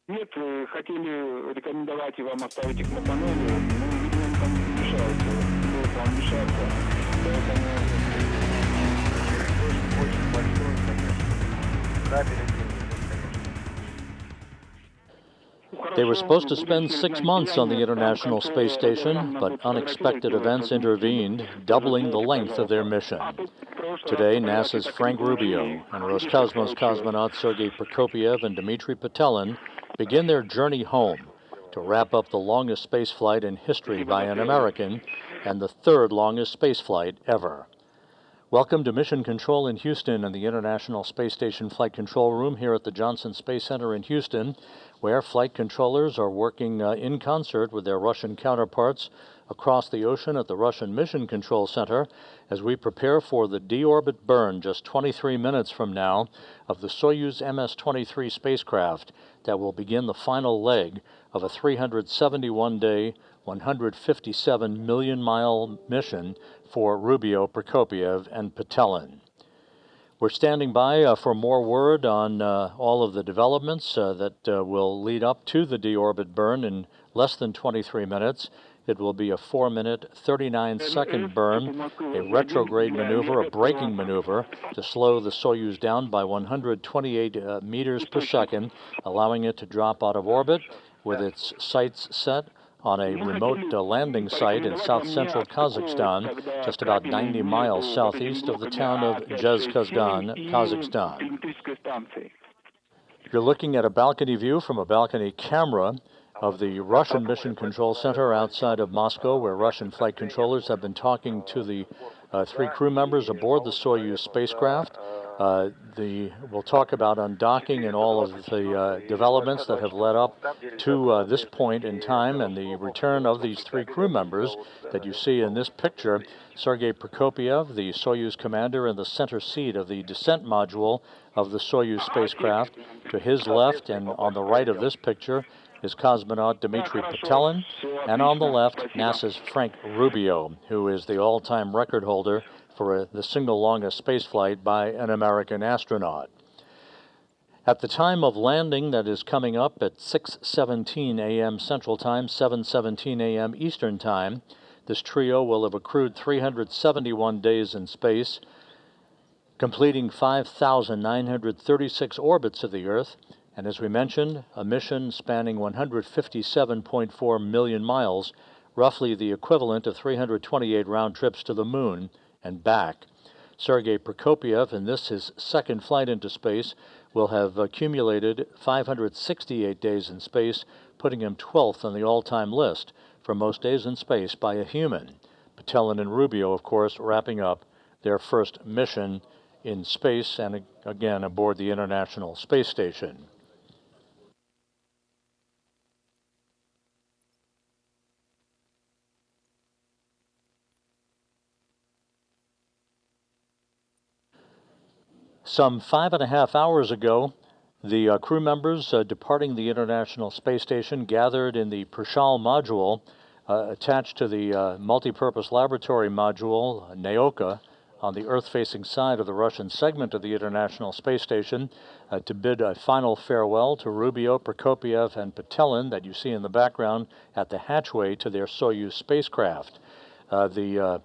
Нет, хотели рекомендовать вам оставить их на панели, но, видимо, они там мешаются. Будут вам мешаться, поэтому... Очень большой, конечно. Кабель один, конечно. They were supposed to spend 6 months on the International Space Station, but unexpected events intervened, doubling the length of their mission. Today, NASA's Frank Rubio and Roscosmos cosmonauts Sergei Prokopyev and Dmitri Petelin begin their journey home to wrap up the longest spaceflight in history by an American and the third longest spaceflight ever. Welcome to Mission Control in Houston and the International Space Station Flight Control Room here at the Johnson Space Center in Houston, where flight controllers are working in concert with their Russian counterparts across the ocean at the Russian Mission Control Center as we prepare for the deorbit burn just 23 minutes from now of the Soyuz MS-23 spacecraft that will begin the final leg of a 371-day, 157 million-mile mission for Rubio, Prokopyev, and Petelin. We're standing by for more word on all of the developments that will lead up to the deorbit burn in less than 23 minutes. It will be a 4-minute, 39-second burn, a retrograde maneuver, a braking maneuver to slow the Soyuz down by 128 meters per second, allowing it to drop out of orbit with its sights set on a remote landing site in south-central Kazakhstan, just about 90 miles southeast of the town of Zhezkazgan, Kazakhstan. You're looking at a balcony view from a balcony camera of the Russian Mission Control Center outside of Moscow, where Russian flight controllers have been talking to the 3 crew members aboard the Soyuz spacecraft. We'll talk about undocking and all of the developments that have led up to this point in time and the return of these 3 crew members that you see in this picture. Sergei Prokopyev, the Soyuz commander in the center seat of the descent module of the Soyuz spacecraft. To his left and on the right of this picture is cosmonaut Dmitri Petelin, and on the left, NASA's Frank Rubio, who is the all-time record holder for the single longest spaceflight by an American astronaut. At the time of landing that is coming up at 6:17 a.m. Central Time, 7:17 a.m. Eastern Time, this trio will have accrued 371 days in space, completing 5,936 orbits of the Earth, and as we mentioned, a mission spanning 157.4 million miles, roughly the equivalent of 328 round trips to the moon and back. Sergei Prokopyev, in this his second flight into space, will have accumulated 568 days in space, putting him 12th on the all-time list for most days in space by a human. Petelin and Rubio, of course, wrapping up their first mission in space and again aboard the International Space Station. Some 5.5 hours ago, the crew members departing the International Space Station gathered in the Prichal module attached to the multipurpose laboratory module, Naoka, on the Earth-facing side of the Russian segment of the International Space Station to bid a final farewell to Rubio, Prokopyev, and Petelin that you see in the background at the hatchway to their Soyuz spacecraft. The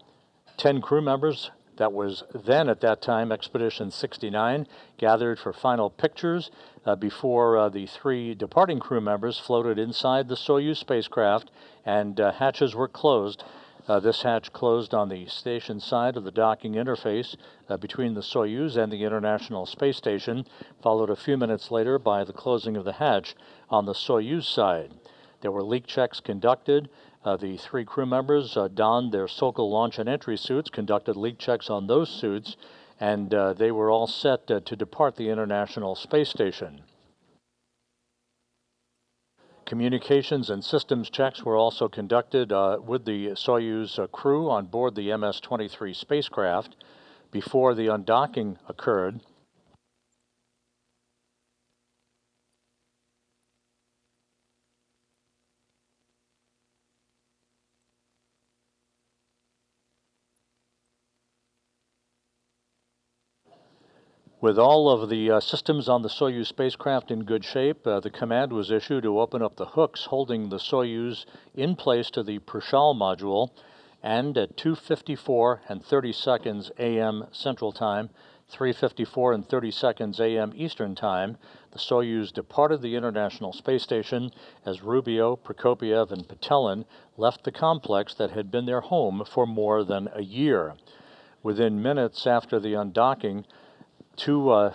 10 crew members that was then, at that time, Expedition 69, gathered for final pictures before the 3 departing crew members floated inside the Soyuz spacecraft and hatches were closed. This hatch closed on the station side of the docking interface between the Soyuz and the International Space Station, followed a few minutes later by the closing of the hatch on the Soyuz side. There were leak checks conducted. The 3 crew members donned their Sokol launch and entry suits, conducted leak checks on those suits, and they were all set to depart the International Space Station. Communications and systems checks were also conducted with the Soyuz crew on board the MS-23 spacecraft before the undocking occurred. With all of the systems on the Soyuz spacecraft in good shape, the command was issued to open up the hooks holding the Soyuz in place to the Prichal module, and at 2:54 and 30 seconds a.m. Central Time, 3:54 and 30 seconds a.m. Eastern Time, the Soyuz departed the International Space Station as Rubio, Prokopyev, and Petelin left the complex that had been their home for more than a year. Within minutes after the undocking, two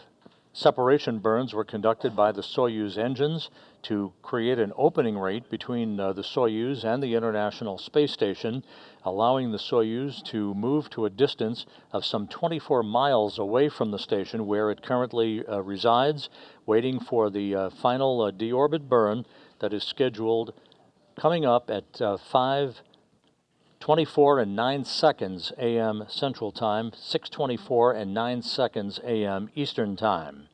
separation burns were conducted by the Soyuz engines to create an opening rate between the Soyuz and the International Space Station, allowing the Soyuz to move to a distance of some 24 miles away from the station where it currently resides, waiting for the final deorbit burn that is scheduled coming up at 5:24 and 9 seconds a.m. Central Time, 6:24 and 9 seconds a.m. Eastern Time.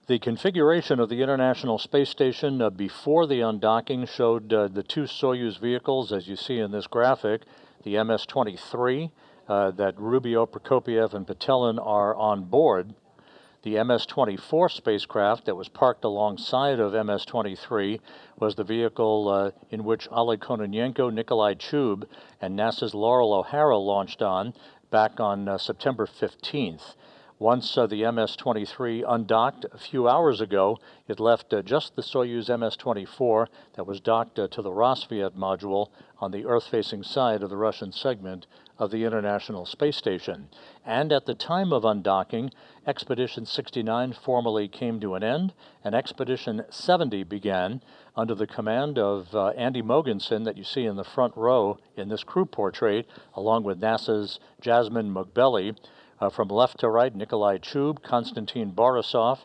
The configuration of the International Space Station before the undocking showed the two Soyuz vehicles, as you see in this graphic, the MS-23, that Rubio, Prokopyev, and Petelin are on board. The MS-24 spacecraft that was parked alongside of MS-23 was the vehicle in which Oleg Kononenko, Nikolai Chub, and NASA's Laurel O'Hara launched on back on September 15th. Once the MS-23 undocked a few hours ago, it left just the Soyuz MS-24 that was docked to the Rosviet module on the Earth-facing side of the Russian segment of the International Space Station. And at the time of undocking, Expedition 69 formally came to an end, and Expedition 70 began under the command of Andy Mogensen that you see in the front row in this crew portrait, along with NASA's Jasmine Mugbeli. From left to right, Nikolai Chub, Konstantin Borisov,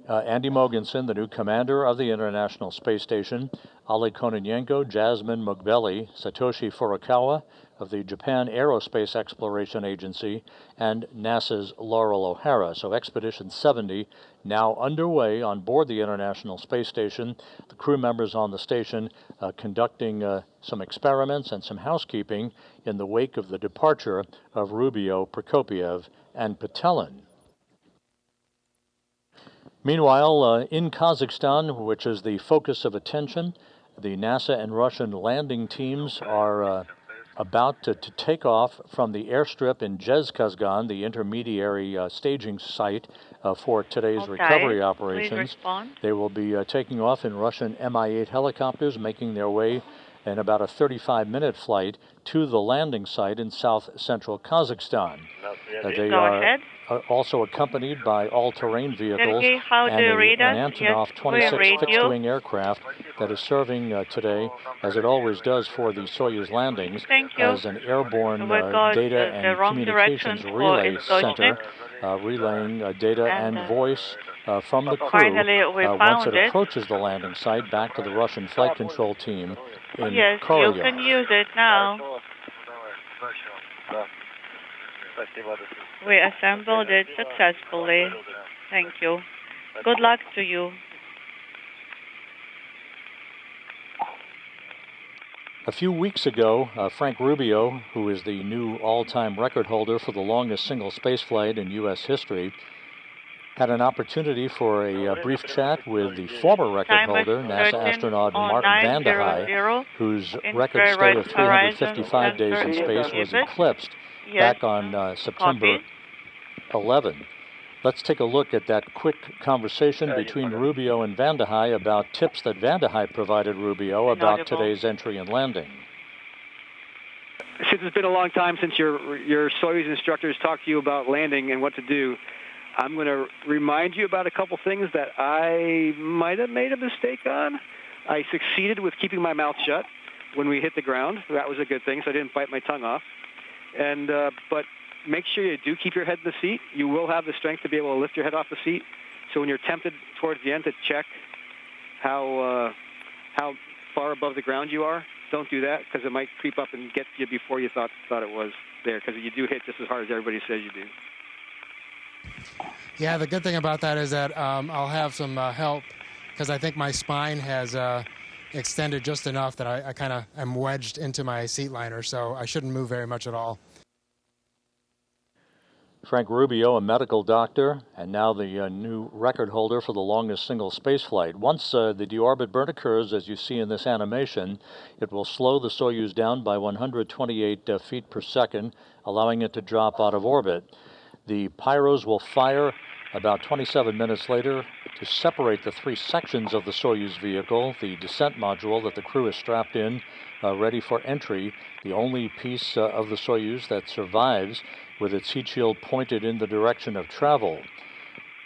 Andy Mogensen, the new commander of the International Space Station, Oleg Kononenko, Jasmine Mugbeli, Satoshi Furukawa of the Japan Aerospace Exploration Agency, and NASA's Laurel O'Hara. So Expedition 70 now underway on board the International Space Station. The crew members on the station conducting some experiments and some housekeeping in the wake of the departure of Rubio, Prokopyev, and Petelin. Meanwhile, in Kazakhstan, which is the focus of attention, the NASA and Russian landing teams are about to take off from the airstrip in Zhezkazgan, the intermediary staging site for today's recovery operations. They will be taking off in Russian Mi-8 helicopters, making their way in about a 35-minute flight to the landing site in south-central Kazakhstan. They are also accompanied by all-terrain vehicles Sergei, and an Antonov 26 fixed-wing aircraft that is serving today, as it always does for the Soyuz landings, as an airborne data and communications relay center, relaying data and voice from the crew once it approaches the landing site back to the Russian flight control team in Korolyov. You can use it now. We assembled it successfully. Thank you. Good luck to you. A few weeks ago, Frank Rubio, who is the new all-time record holder for the longest single spaceflight in U.S. history, had an opportunity for a brief chat with the former record holder, NASA astronaut Mark Vande Hei, whose record stay of 355 days in space was eclipsed back on September 11. Let's take a look at that quick conversation between Rubio and Vande Hei about tips that Vande Hei provided Rubio about today's entry and landing. Since it's been a long time since your Soyuz instructors talked to you about landing and what to do, I'm going to remind you about a couple things that I might have made a mistake on. I succeeded with keeping my mouth shut when we hit the ground. That was a good thing, so I didn't bite my tongue off. And but make sure you do keep your head in the seat. You will have the strength to be able to lift your head off the seat. So when you're tempted towards the end to check how far above the ground you are, don't do that, because it might creep up and get you before you thought it was there, because you do hit just as hard as everybody says you do. Yeah, the good thing about that is that I'll have some help because I think my spine has extended just enough that I kind of am wedged into my seat liner, so I shouldn't move very much at all. Frank Rubio, a medical doctor, and now the new record holder for the longest single spaceflight. Once the deorbit burn occurs, as you see in this animation, it will slow the Soyuz down by 128 feet per second, allowing it to drop out of orbit. The pyros will fire about 27 minutes later to separate the three sections of the Soyuz vehicle, the descent module that the crew is strapped in, ready for entry, the only piece of the Soyuz that survives with its heat shield pointed in the direction of travel.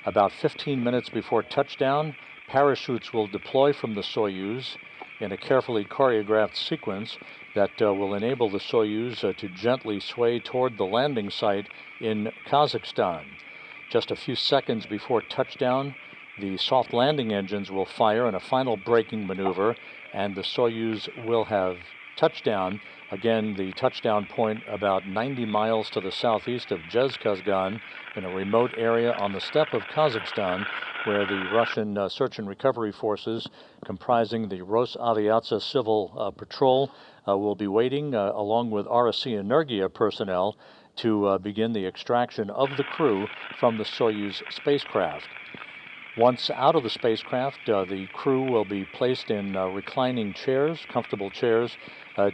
About 15 minutes before touchdown, parachutes will deploy from the Soyuz in a carefully choreographed sequence that will enable the Soyuz to gently sway toward the landing site in Kazakhstan. Just a few seconds before touchdown, the soft landing engines will fire in a final braking maneuver, and the Soyuz will have touchdown. Again, the touchdown point about 90 miles to the southeast of Zhezkazgan in a remote area on the steppe of Kazakhstan, where the Russian search and recovery forces comprising the Rosaviatsia Civil Patrol will be waiting along with RSC Energia personnel to begin the extraction of the crew from the Soyuz spacecraft. Once out of the spacecraft, the crew will be placed in reclining chairs, comfortable chairs,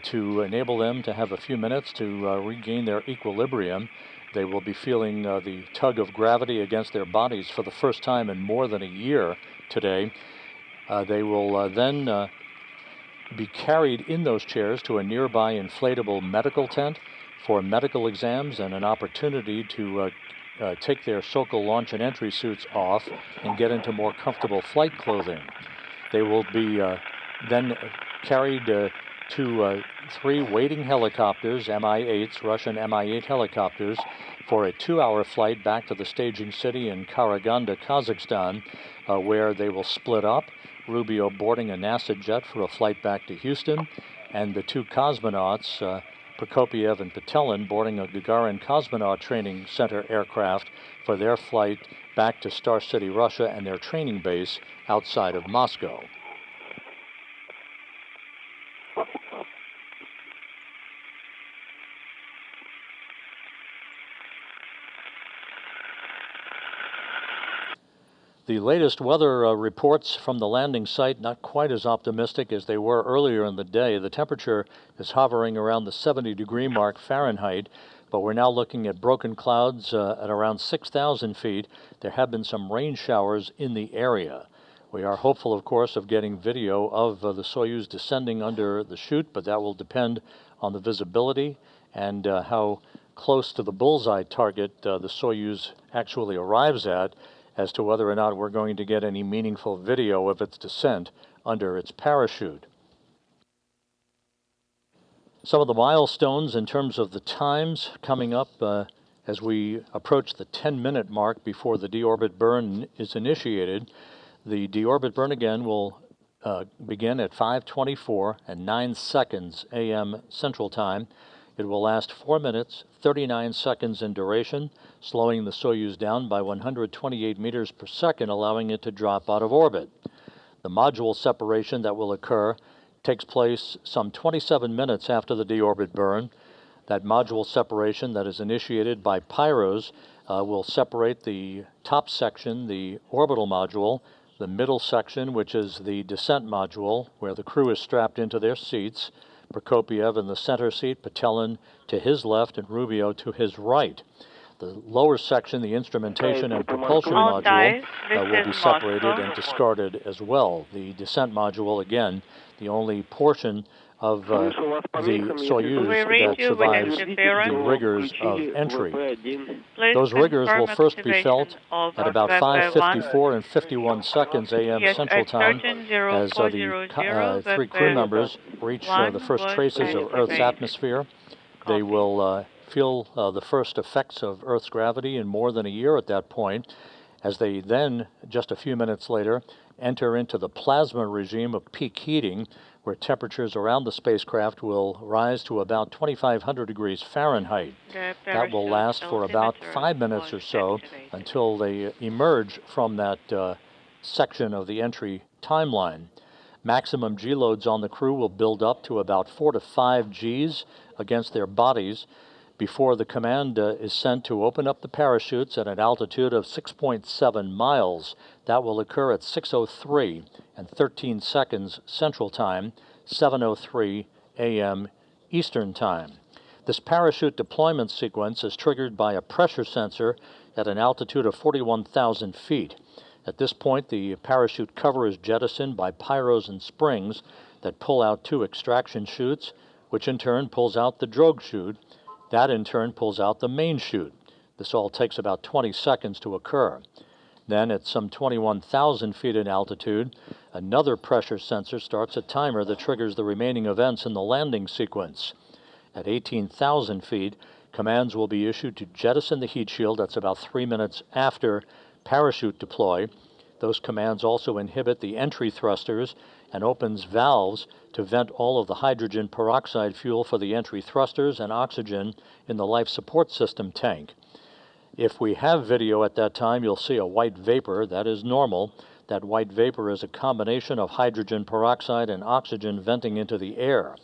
to enable them to have a few minutes to regain their equilibrium. They will be feeling the tug of gravity against their bodies for the first time in more than a year today. They will then be carried in those chairs to a nearby inflatable medical tent for medical exams and an opportunity to take their Sokol launch and entry suits off and get into more comfortable flight clothing. They will be then carried to three waiting helicopters, Mi-8s, Russian Mi-8 helicopters, for a 2-hour flight back to the staging city in Karaganda, Kazakhstan, where they will split up, Rubio boarding a NASA jet for a flight back to Houston, and the two cosmonauts, Prokopyev and Petelin, boarding a Gagarin Cosmonaut Training Center aircraft for their flight back to Star City, Russia, and their training base outside of Moscow. The latest weather reports from the landing site not quite as optimistic as they were earlier in the day. The temperature is hovering around the 70-degree mark Fahrenheit, but we're now looking at broken clouds at around 6,000 feet. There have been some rain showers in the area. We are hopeful, of course, of getting video of the Soyuz descending under the chute, but that will depend on the visibility and how close to the bullseye target the Soyuz actually arrives at, as to whether or not we're going to get any meaningful video of its descent under its parachute. Some of the milestones in terms of the times coming up as we approach the 10-minute mark before the deorbit burn is initiated. The deorbit burn again will begin at 5:24 and 9 seconds a.m. Central Time. It will last 4 minutes, 39 seconds in duration, slowing the Soyuz down by 128 meters per second, allowing it to drop out of orbit. The module separation that will occur takes place some 27 minutes after the deorbit burn. That module separation that is initiated by pyros will separate the top section, the orbital module, the middle section, which is the descent module, where the crew is strapped into their seats, Prokopyev in the center seat, Petelin to his left, and Rubio to his right. The lower section, the instrumentation and propulsion module, will be separated and discarded as well. The descent module, again, the only portion of the Soyuz that survives the rigors of entry. Those rigors will first be felt at about 5:54 and 51 seconds a.m. Central Time as the three crew members reach the first traces of Earth's atmosphere. They will feel the first effects of Earth's gravity in more than a year at that point. as they then, just a few minutes later, enter into the plasma regime of peak heating, where temperatures around the spacecraft will rise to about 2,500 degrees Fahrenheit. That will last for about 5 minutes or so until they emerge from that section of the entry timeline. Maximum G loads on the crew will build up to about 4 to 5 Gs against their bodies before the command is sent to open up the parachutes at an altitude of 6.7 miles. That will occur at 6:03 and 13 seconds Central Time, 7:03 a.m. Eastern Time. This parachute deployment sequence is triggered by a pressure sensor at an altitude of 41,000 feet. At this point, the parachute cover is jettisoned by pyros and springs that pull out 2 extraction chutes, which in turn pulls out the drogue chute. That in turn pulls out the main chute. This all takes about 20 seconds to occur. Then at some 21,000 feet in altitude, another pressure sensor starts a timer that triggers the remaining events in the landing sequence. At 18,000 feet, commands will be issued to jettison the heat shield. That's about 3 minutes after parachute deploy. Those commands also inhibit the entry thrusters and opens valves to vent all of the hydrogen peroxide fuel for the entry thrusters and oxygen in the life support system tank. If we have video at that time, you'll see a white vapor. That is normal. That white vapor is a combination of hydrogen peroxide and oxygen venting into the air.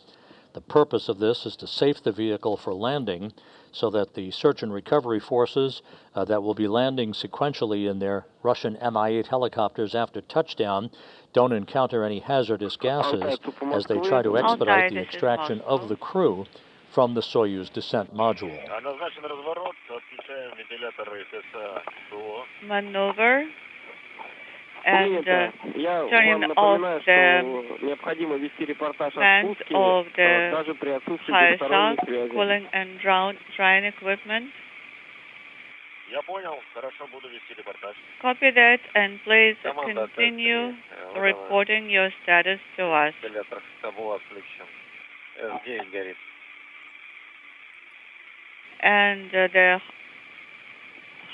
The purpose of this is to safe the vehicle for landing so that the search and recovery forces that will be landing sequentially in their Russian Mi-8 helicopters after touchdown don't encounter any hazardous gases as they try to expedite the extraction of the crew from the Soyuz descent module. Maneuver and turning off the fans of the high stock, cooling and drying equipment. Copy that, and please continue reporting your status to us. And the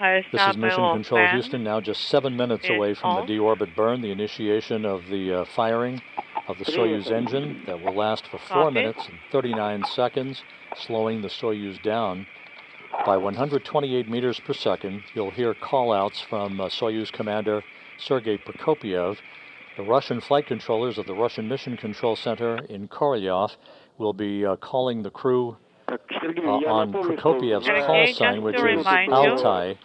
This is Mission Control Houston, now just 7 minutes away from the deorbit burn, the initiation of the firing of the Soyuz engine that will last for 4 minutes and 39 seconds, slowing the Soyuz down by 128 meters per second. You'll hear call-outs from Soyuz commander Sergei Prokopyev. The Russian flight controllers of the Russian Mission Control Center in Korolyov will be calling the crew on Prokopiev's call sign, which is Altai.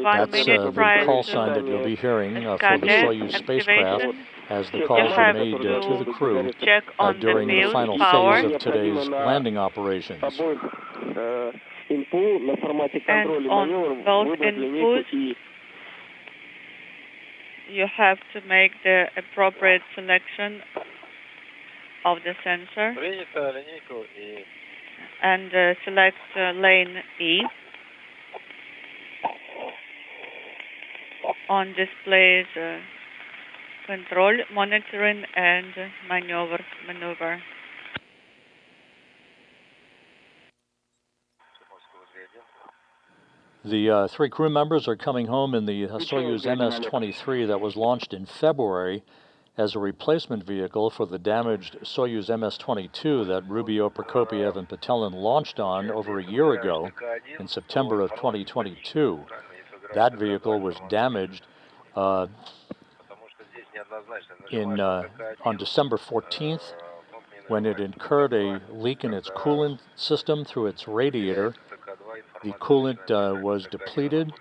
That's the call sign that you'll be hearing for the Soyuz spacecraft as the calls are made to the crew during the final phase of today's landing operations. And on both inputs, you have to make the appropriate selection of the sensor and select lane E. On displays control, monitoring, and maneuver. The 3 crew members are coming home in the Soyuz MS-23 that was launched in February as a replacement vehicle for the damaged Soyuz MS-22 that Rubio, Prokopyev, and Petelin launched on over a year ago in September of 2022. That vehicle was damaged on December 14th when it incurred a leak in its coolant system through its radiator. The coolant was depleted,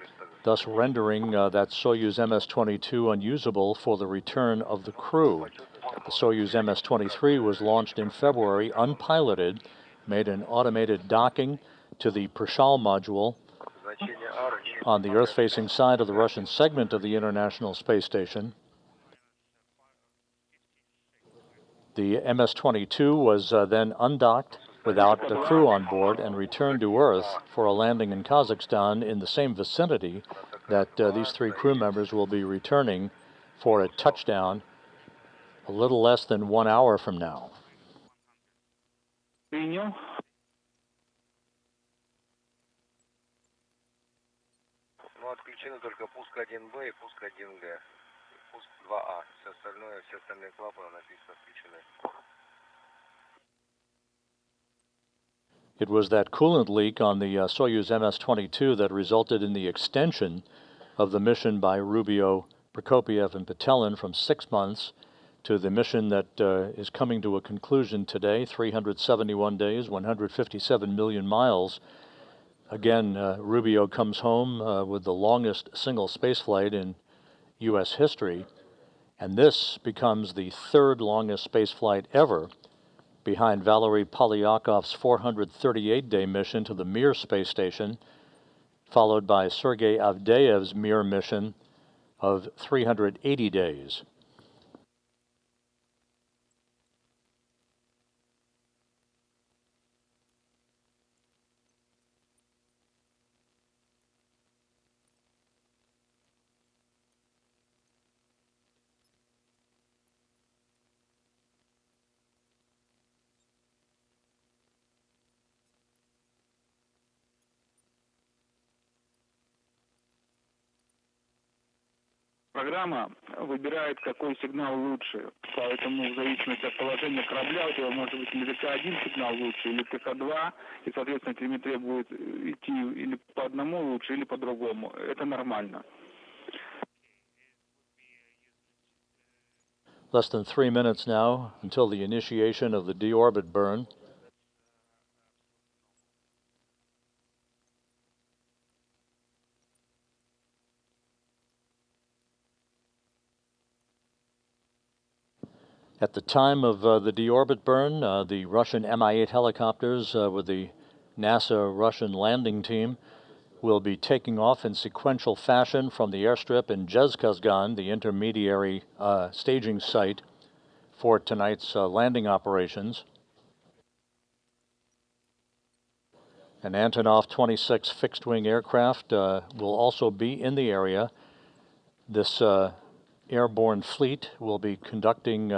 thus rendering that Soyuz MS-22 unusable for the return of the crew. The Soyuz MS-23 was launched in February unpiloted, made an automated docking to the Prichal module on the Earth-facing side of the Russian segment of the International Space Station. The MS-22 was then undocked without the crew on board and returned to Earth for a landing in Kazakhstan in the same vicinity that these 3 crew members will be returning for a touchdown a little less than 1 hour from now. включены только пуск 1Б и пуск 1Г. Пуск 2А. Все остальные клапаны написано включены. It was that coolant leak on the Soyuz MS-22 that resulted in the extension of the mission by Rubio, Prokopyev, and Petelin from 6 months to the mission that is coming to a conclusion today, 371 days, 157 million miles. Again, Rubio comes home with the longest single spaceflight in U.S. history, and this becomes the third longest spaceflight ever, behind Valery Polyakov's 438-day mission to the Mir space station, followed by Sergei Avdeyev's Mir mission of 380 days. Программа выбирает, какой сигнал лучше, поэтому в зависимости от положения корабля у тебя может быть или ТК-1 сигнал лучше, или ТК-2, и, соответственно, телеметрия будет идти или по одному лучше, или по другому. Это нормально. Less than 3 minutes now until the initiation of the deorbit burn. At the time of the deorbit burn, the Russian Mi-8 helicopters with the NASA Russian landing team will be taking off in sequential fashion from the airstrip in Zhezkazgan, the intermediary staging site for tonight's landing operations. An Antonov 26 fixed-wing aircraft will also be in the area. This airborne fleet will be conducting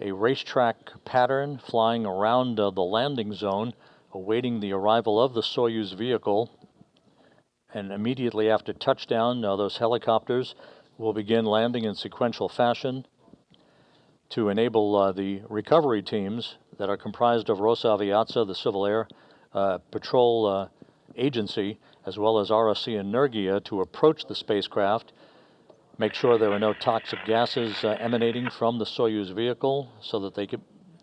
a racetrack pattern, flying around the landing zone, awaiting the arrival of the Soyuz vehicle. And immediately after touchdown, those helicopters will begin landing in sequential fashion to enable the recovery teams that are comprised of Rosaviatsa, the Civil Air Patrol Agency, as well as RSC Energia, to approach the spacecraft, make sure there are no toxic gases emanating from the Soyuz vehicle so that they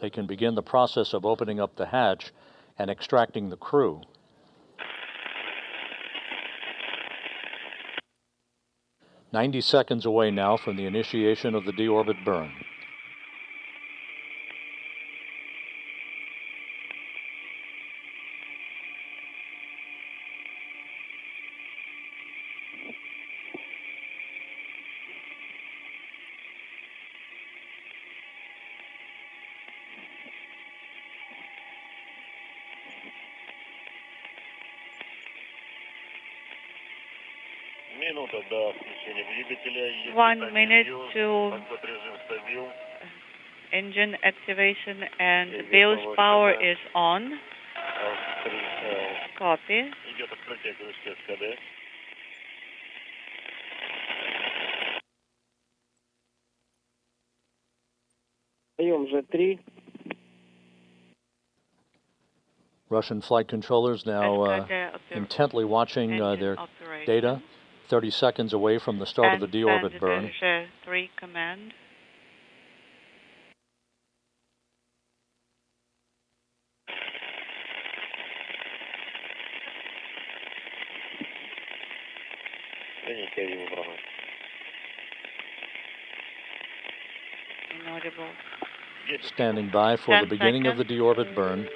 can begin the process of opening up the hatch and extracting the crew. "90 seconds away now from the initiation of the deorbit burn. Минута до включения двигателя. 1 minute to engine activation and Bill's power is on. Copy. Идет открытие крышки СКД. Прием G3. Russian flight controllers now intently watching their data, 30 seconds away from the start of the deorbit burn. G3 command. Inaudible. Standing by for the beginning of the deorbit burn.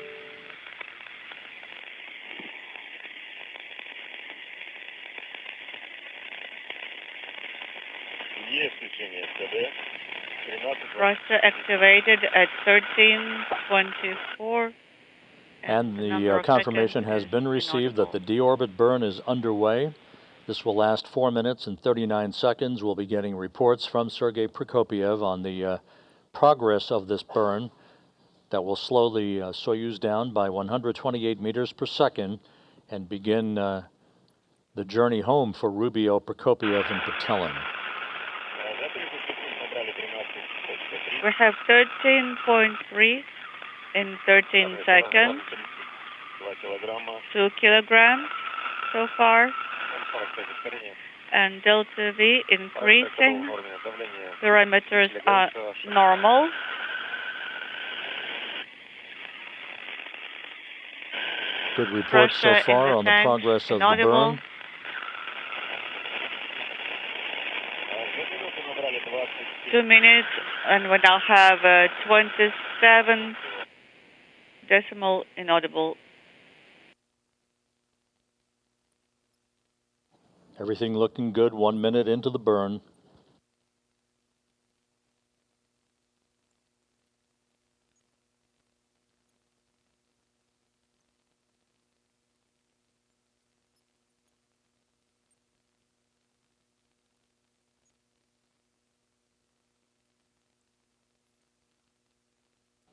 Russia activated at 13:24. And the confirmation has been received that the deorbit burn is underway. This will last 4 minutes and 39 seconds. We'll be getting reports from Sergei Prokopyev on the progress of this burn that will slow the Soyuz down by 128 meters per second and begin the The journey home for Rubio, Prokopyev, and Petelin. We have 13.3 in 13 seconds. 2 kilograms so far. And delta V increasing. Parameters are normal. Good report so far on the progress of the burn. Two minutes, and we now have 27 decimal inaudible. Everything looking good 1 minute into the burn.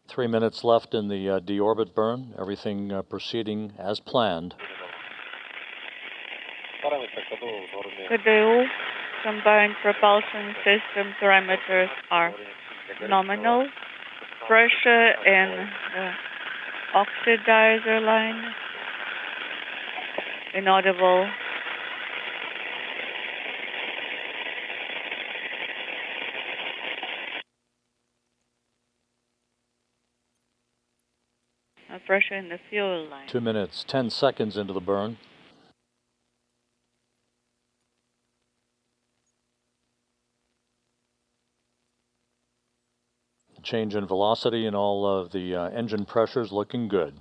Three minutes left in the deorbit burn. Everything proceeding as planned. KDU, combined propulsion system parameters are nominal. Pressure in the oxidizer line, inaudible. Pressure in the fuel line. 2 minutes, 10 seconds into the burn. Change in velocity and all of the engine pressures looking good.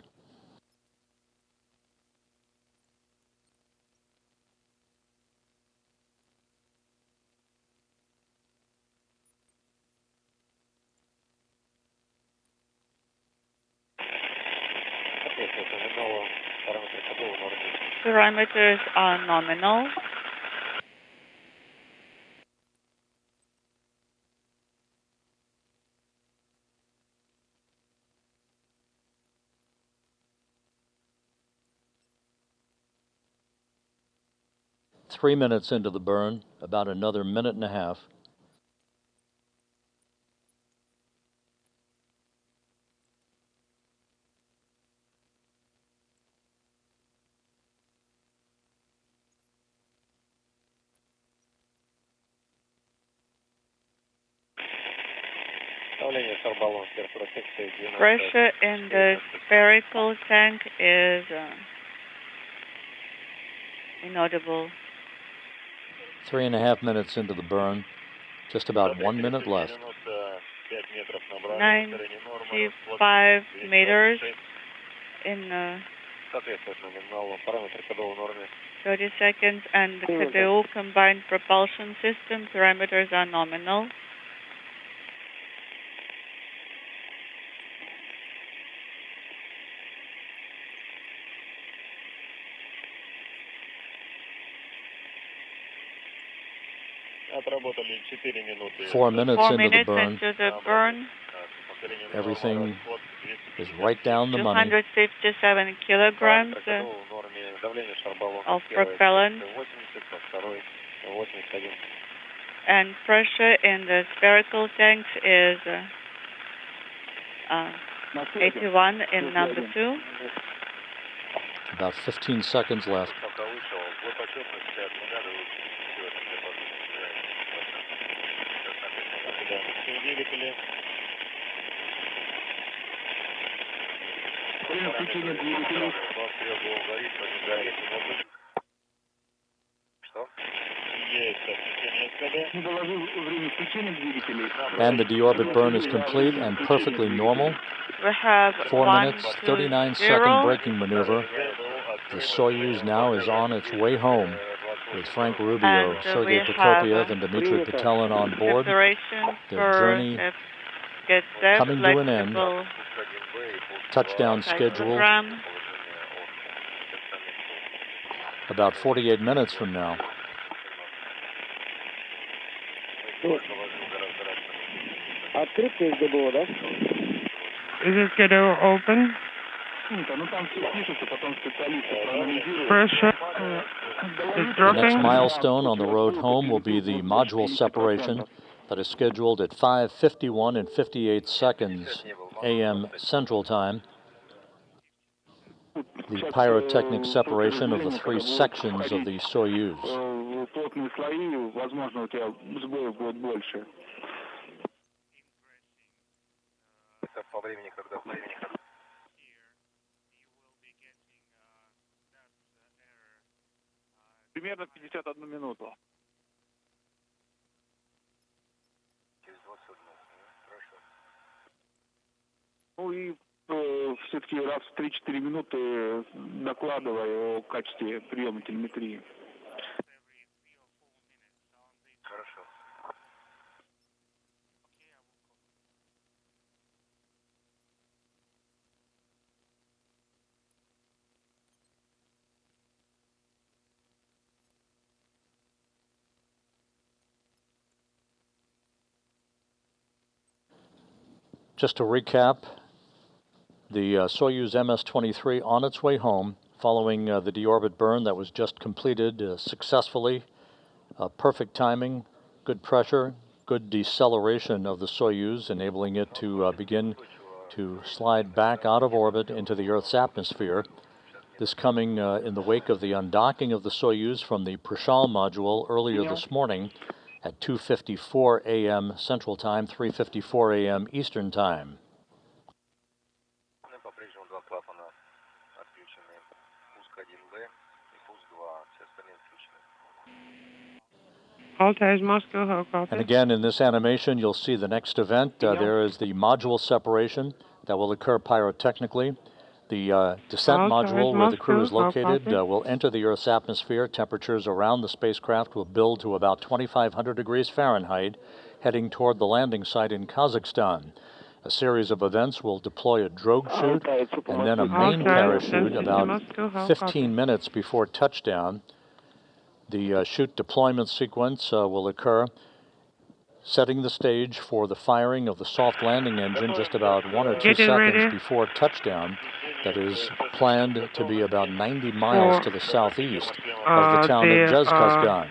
Parameters are nominal. Three minutes into the burn, about another minute and a half. Pressure in the spherical tank is inaudible. 3.5 minutes into the burn, just about 1 minute left. 95 meters in 30 seconds, and the KDU combined propulsion system parameters are nominal. Four minutes into the burn. Everything is right down the money. 257 kilograms of propellant. And pressure in the spherical tanks is 81 in number 2. About 15 seconds left. And the deorbit burn is complete and perfectly normal. We have 4 minutes, 39-second braking maneuver. The Soyuz now is on its way home with Frank Rubio, Sergei Prokopyev, and Dmitri Petelin on board. Their journey coming to an end. Touchdown schedule about 48 minutes from now. Is this KDU open? Pressure is The dropping. next milestone on the road home will be the module separation that is scheduled at 5:51 and 58 seconds a.m. Central Time. The pyrotechnic separation of the three sections of the Soyuz. Примерно 51 минуту. Ну и все-таки раз в 3-4 минуты докладывай о качестве приема телеметрии. Хорошо. Just to recap, the Soyuz MS-23 on its way home following the deorbit burn that was just completed successfully. Perfect timing, good pressure, good deceleration of the Soyuz, enabling it to begin to slide back out of orbit into the Earth's atmosphere. This coming in the wake of the undocking of the Soyuz from the Prichal module earlier this morning at 2:54 a.m. Central Time, 3:54 a.m. Eastern Time. And again, in this animation, you'll see the next event. There is the module separation that will occur pyrotechnically. The descent module where the crew is located will enter the Earth's atmosphere. Temperatures around the spacecraft will build to about 2,500 degrees Fahrenheit, heading toward the landing site in Kazakhstan. A series of events will deploy a drogue chute and then a main parachute about 15 minutes before touchdown. The chute deployment sequence will occur, setting the stage for the firing of the soft landing engine just about 1 or 2 seconds before touchdown. That is planned to be about 90 miles to the southeast of the town of Kazakhstan.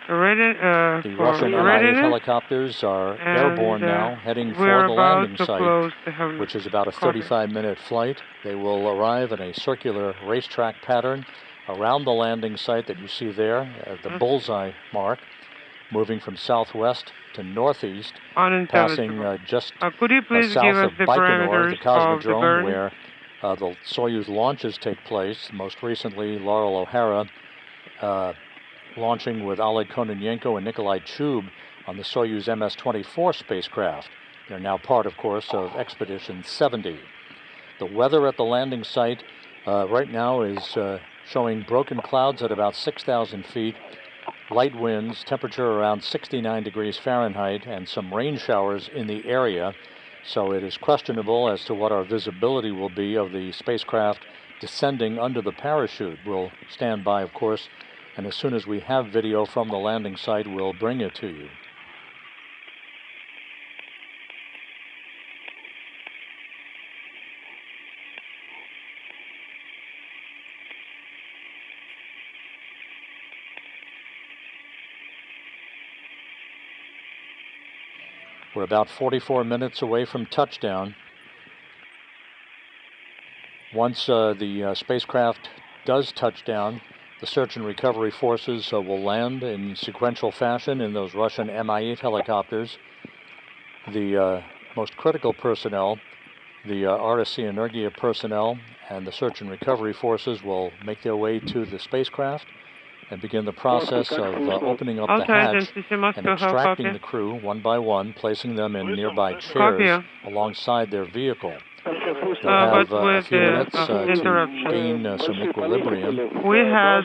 The Russian Mi-8 helicopters are airborne now, heading for the landing site, which is about a 35-minute flight. They will arrive in a circular racetrack pattern around the landing site that you see there at the bullseye mark, moving from southwest to northeast, passing just south of Baikonur, the cosmodrome where the Soyuz launches take place. Most recently, Laurel O'Hara launching with Oleg Kononenko and Nikolai Chub on the Soyuz MS-24 spacecraft. They're now part, of course, of Expedition 70. The weather at the landing site right now is showing broken clouds at about 6,000 feet, light winds, temperature around 69 degrees Fahrenheit, and some rain showers in the area. So it is questionable as to what our visibility will be of the spacecraft descending under the parachute. We'll stand by, of course, and as soon as we have video from the landing site, we'll bring it to you. We're about 44 minutes away from touchdown. Once the spacecraft does touch down, the search and recovery forces will land in sequential fashion in those Russian Mi-8 helicopters. The most critical personnel, the Artemis Energia personnel, and the search and recovery forces will make their way to the spacecraft and begin the process of opening up the hatch and extracting the crew one by one, placing them in nearby chairs alongside their vehicle. They'll have a few minutes to gain some equilibrium,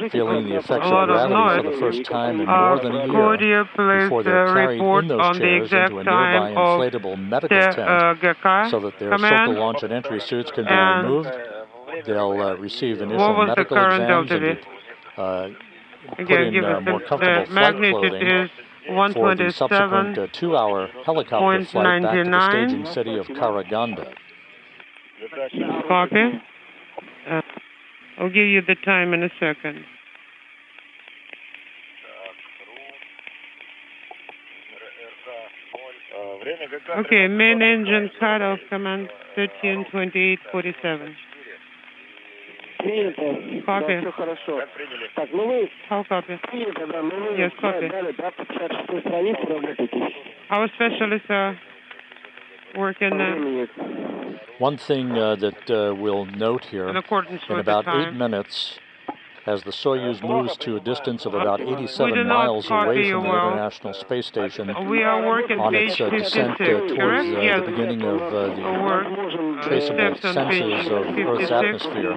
feeling the effects of gravity for the first time in more than a year before they're carried in those chairs into a nearby inflatable medical tent so that their circle launch and entry suits can be removed. They'll receive initial medical exams and put in more comfortable flight clothing for the subsequent 2-hour helicopter flight back to the staging city of Karaganda. Copy. I'll give you the time in a second. Okay, main engine cut off, command 132847. Copy. Все хорошо. Так, How copy? тогда, вы Yes, copy. дали, да, по 56 странице работаете. Our specialists are working Времени есть. One thing that we'll note here, in accordance in with the about time. 8 minutes, as the Soyuz moves to a distance of about We 87 do not miles copy away you from the well. International Space Station, We are working on page its 56, descent towards correct? Yes. the beginning of the traceable Steps on page sensors of Earth's 56. atmosphere,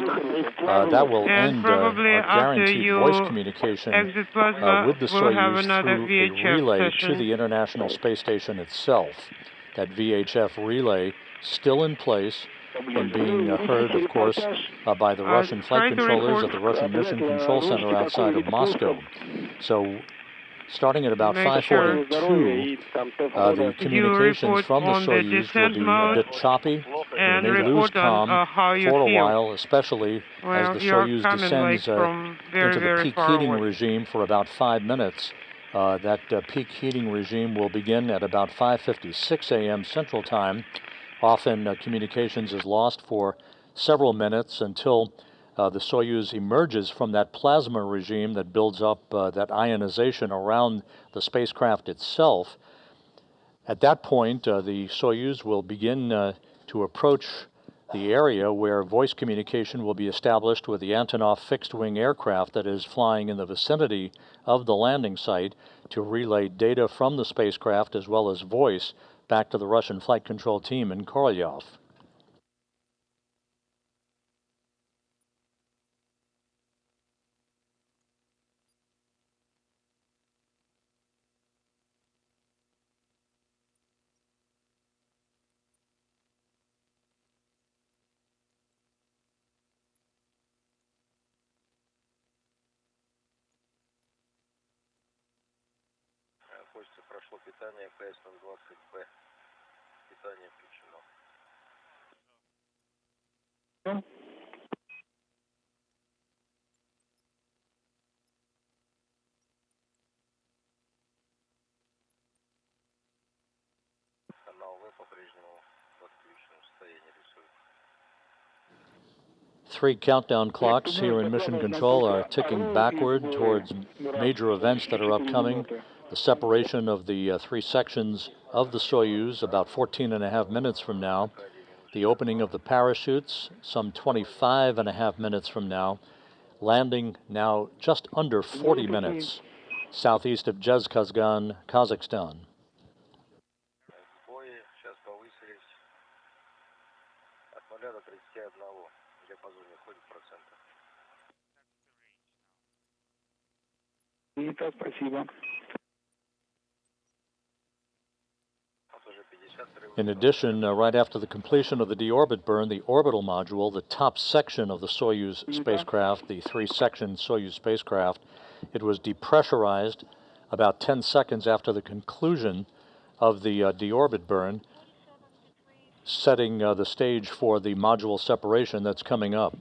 that will And end probably after guaranteed you voice communication exit plasma, with the we'll have Soyuz another through a VHF relay to session. the International Space Station itself. That VHF relay still in place and being heard, of course, by the Russian flight controllers at the Russian Mission Control Center outside of Moscow. So, starting at about 5:42, the communications from the Soyuz will be a bit choppy. And They may lose report on comm how you for a feel. while, especially as the You're Soyuz coming descends from very, into the very peak far heating away. regime for about 5 minutes. That peak heating regime will begin at about 5:56 a.m. Central Time. Often communications is lost for several minutes until the Soyuz emerges from that plasma regime that builds up that ionization around the spacecraft itself. At that point, the Soyuz will begin to approach the area where voice communication will be established with the Antonov fixed-wing aircraft that is flying in the vicinity of the landing site to relay data from the spacecraft as well as voice back to the Russian flight control team in Korolyov. Почте прошло питание КС-020Б. Питание включено. Канал В по-прежнему в отключенном состоянии рисует. 3 countdown clocks here in Mission Control are ticking backward towards major events that are upcoming. The separation of the 3 sections of the Soyuz about 14.5 minutes from now. The opening of the parachutes some 25.5 minutes from now. Landing now just under 40 minutes southeast of Zhezkazgan, Kazakhstan. Сбои сейчас повысились от 0 до 31. В диапазоне ходит процентов. Спасибо. In addition, right after the completion of the deorbit burn, the orbital module, the top section of the Soyuz spacecraft, the 3-section Soyuz spacecraft, it was depressurized about 10 seconds after the conclusion of the deorbit burn, setting the stage for the module separation that's coming up.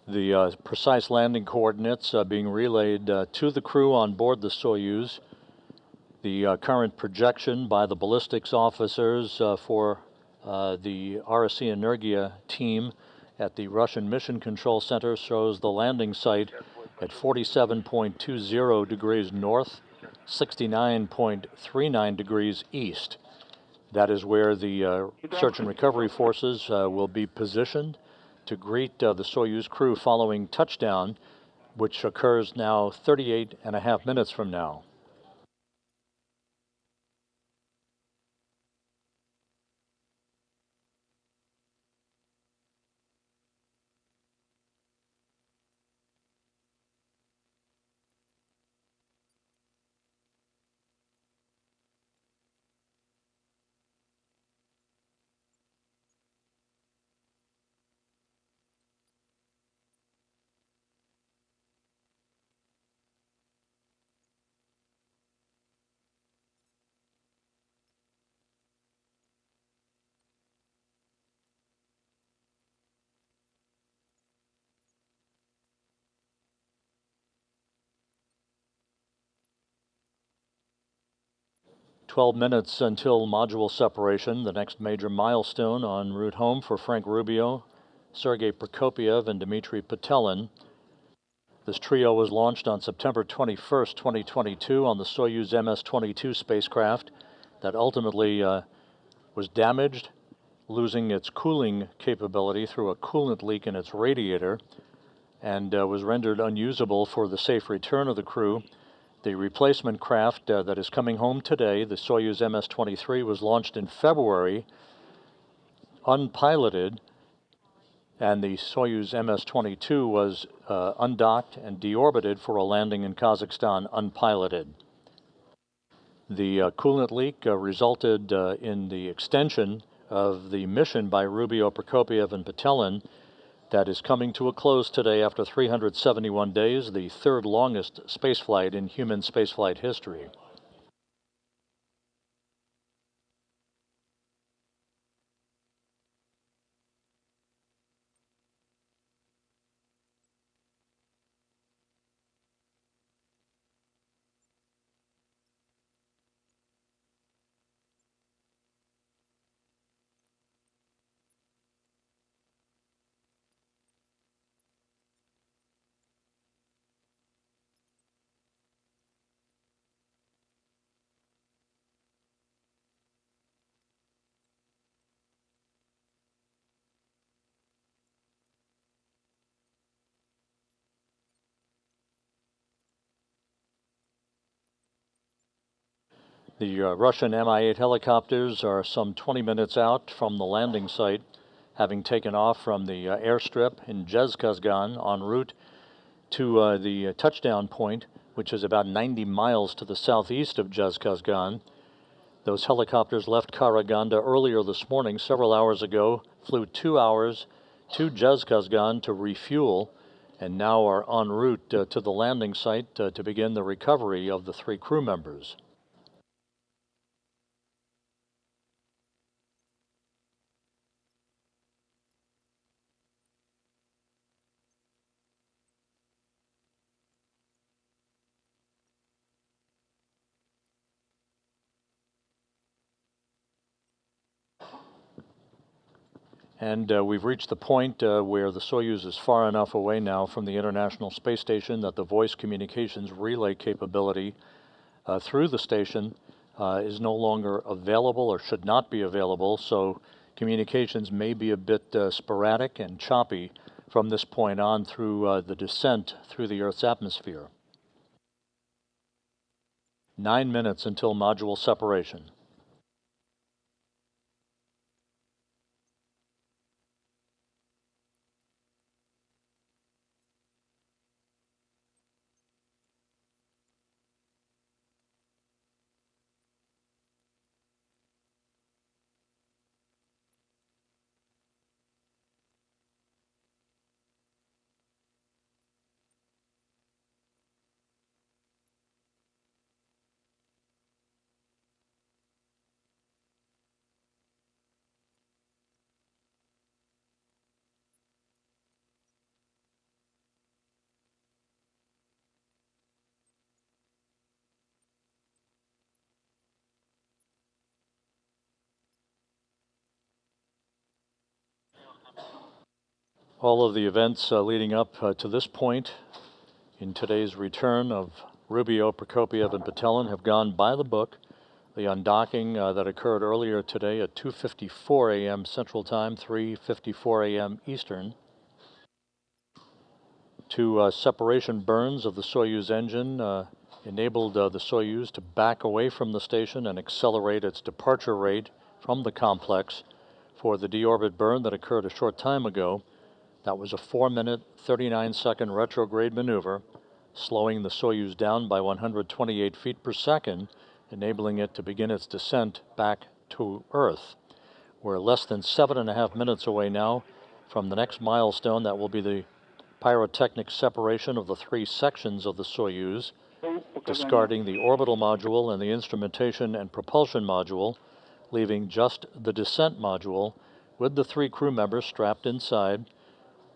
The precise landing coordinates being relayed to the crew on board the Soyuz. The current projection by the ballistics officers for the RSC Energia team at the Russian Mission Control Center shows the landing site at 47.20 degrees north, 69.39 degrees east. That is where the search and recovery forces will be positioned to greet the Soyuz crew following touchdown, which occurs now 38.5 minutes from now. 12 minutes until module separation, the next major milestone en route home for Frank Rubio, Sergei Prokopyev, and Dmitri Petelin. This trio was launched on September 21st, 2022 on the Soyuz MS-23 spacecraft that ultimately was damaged, losing its cooling capability through a coolant leak in its radiator, and was rendered unusable for the safe return of the crew. The replacement craft that is coming home today, the Soyuz MS-23, was launched in February, unpiloted, and the Soyuz MS-22 was undocked and deorbited for a landing in Kazakhstan unpiloted. The coolant leak resulted in the extension of the mission by Rubio, Prokopyev, and Petelin that is coming to a close today after 371 days, the third longest spaceflight in human spaceflight history. The Russian Mi-8 helicopters are some 20 minutes out from the landing site, having taken off from the airstrip in Zhezkazgan en route to the touchdown point, which is about 90 miles to the southeast of Zhezkazgan. Those helicopters left Karaganda earlier this morning, several hours ago, flew 2 hours to Zhezkazgan to refuel, and now are en route to the landing site to begin the recovery of the 3 crew members. And we've reached the point where the Soyuz is far enough away now from the International Space Station that the voice communications relay capability through the station is no longer available or should not be available, so communications may be a bit sporadic and choppy from this point on through the descent through the Earth's atmosphere. 9 minutes until module separation. All of the events leading up to this point in today's return of Rubio, Prokopyev, and Petelin have gone by the book. The undocking that occurred earlier today at 2:54 a.m. Central Time, 3:54 a.m. Eastern. 2 separation burns of the Soyuz engine enabled the Soyuz to back away from the station and accelerate its departure rate from the complex for the deorbit burn that occurred a short time ago. That was a 4-minute, 39-second retrograde maneuver, slowing the Soyuz down by 128 feet per second, enabling it to begin its descent back to Earth. We're less than 7.5 minutes away now from the next milestone. That will be the pyrotechnic separation of the 3 sections of the Soyuz, discarding the orbital module and the instrumentation and propulsion module, leaving just the descent module with the 3 crew members strapped inside.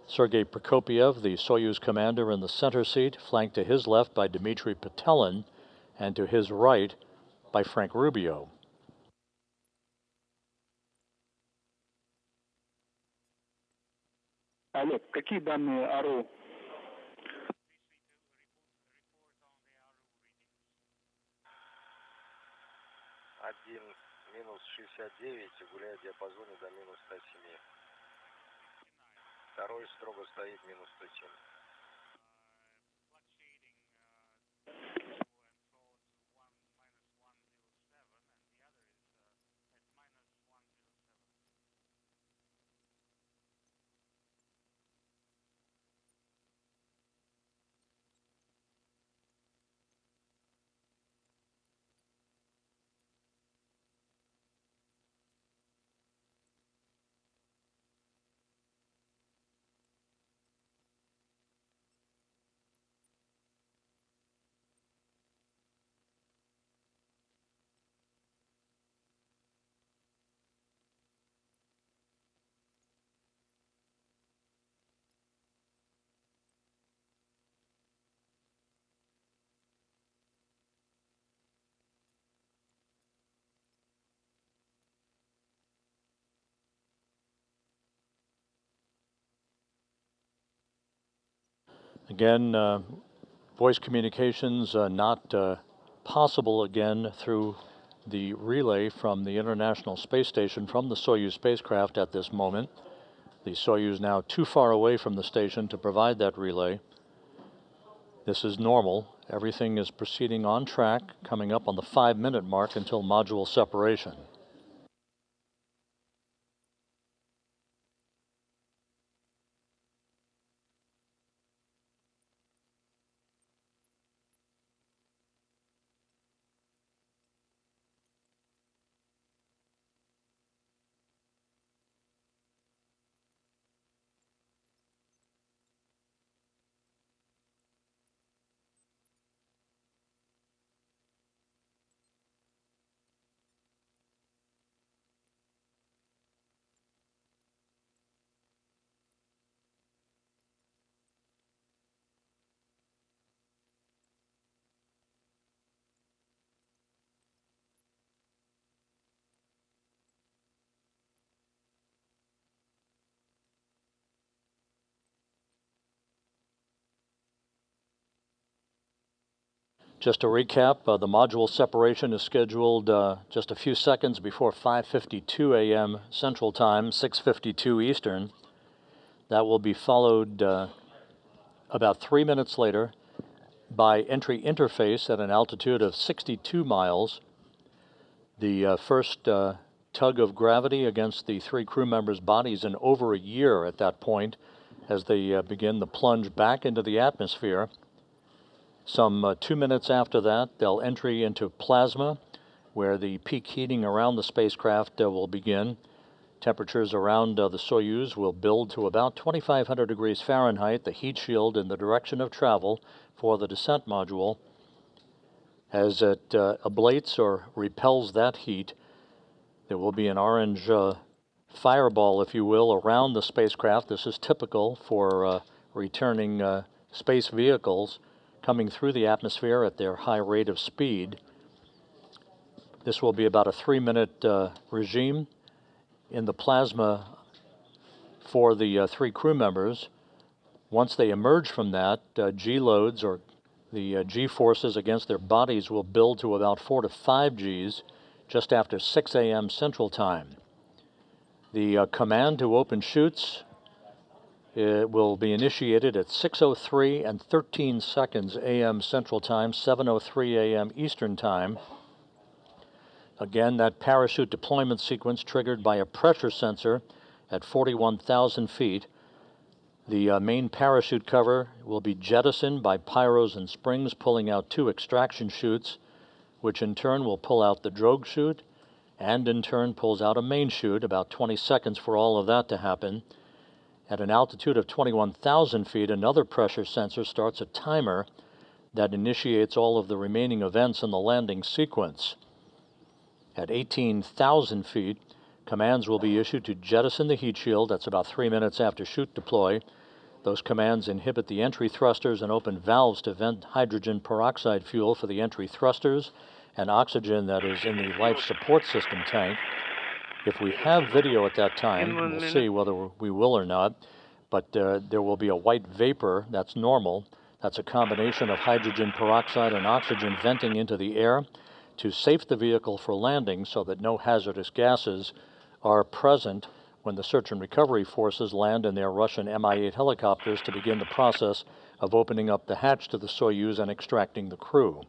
Sergei Prokopyev, the Soyuz commander, in the center seat, flanked to his left by Dmitri Petelin, and to his right, by Frank Rubio. Олег, какие данные АРУ? 1 минус 69 гуляет в диапазоне до минус 107. Второй строго стоит минус 107. Again, voice communications not possible again through the relay from the International Space Station from the Soyuz spacecraft at this moment. The Soyuz now too far away from the station to provide that relay. This is normal. Everything is proceeding on track, coming up on the 5-minute mark until module separation. Just to recap, the module separation is scheduled just a few seconds before 5:52 a.m. Central Time, 6:52 Eastern. That will be followed about 3 minutes later by entry interface at an altitude of 62 miles. The first tug of gravity against the 3 crew members' bodies in over a year at that point as they begin the plunge back into the atmosphere. Some 2 minutes after that, they'll entry into plasma, where the peak heating around the spacecraft will begin. Temperatures around the Soyuz will build to about 2,500 degrees Fahrenheit, the heat shield in the direction of travel for the descent module. As it ablates or repels that heat, there will be an orange fireball, if you will, around the spacecraft. This is typical for returning space vehicles coming through the atmosphere at their high rate of speed. This will be about a 3-minute regime in the plasma for the 3 crew members. Once they emerge from that, G-loads, or the G-forces against their bodies, will build to about 4 to 5 Gs just after 6 a.m. Central Time. The command to open chutes will be initiated at 6:03 and 13 seconds a.m. Central Time, 7:03 a.m. Eastern Time. Again, that parachute deployment sequence triggered by a pressure sensor at 41,000 feet. The main parachute cover will be jettisoned by pyros and springs, pulling out 2 extraction chutes, which in turn will pull out the drogue chute, and in turn pulls out a main chute, about 20 seconds for all of that to happen. At an altitude of 21,000 feet, another pressure sensor starts a timer that initiates all of the remaining events in the landing sequence. At 18,000 feet, commands will be issued to jettison the heat shield. That's about 3 minutes after chute deploy. Those commands inhibit the entry thrusters and open valves to vent hydrogen peroxide fuel for the entry thrusters and oxygen that is in the life support system tank. If we have video at that time, we'll see whether we will or not, but there will be a white vapor that's normal. That's a combination of hydrogen peroxide and oxygen venting into the air to safe the vehicle for landing so that no hazardous gases are present when the search and recovery forces land in their Russian Mi-8 helicopters to begin the process of opening up the hatch to the Soyuz and extracting the crew.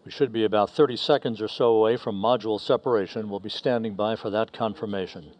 We should be about 30 seconds or so away from module separation. We'll be standing by for that confirmation.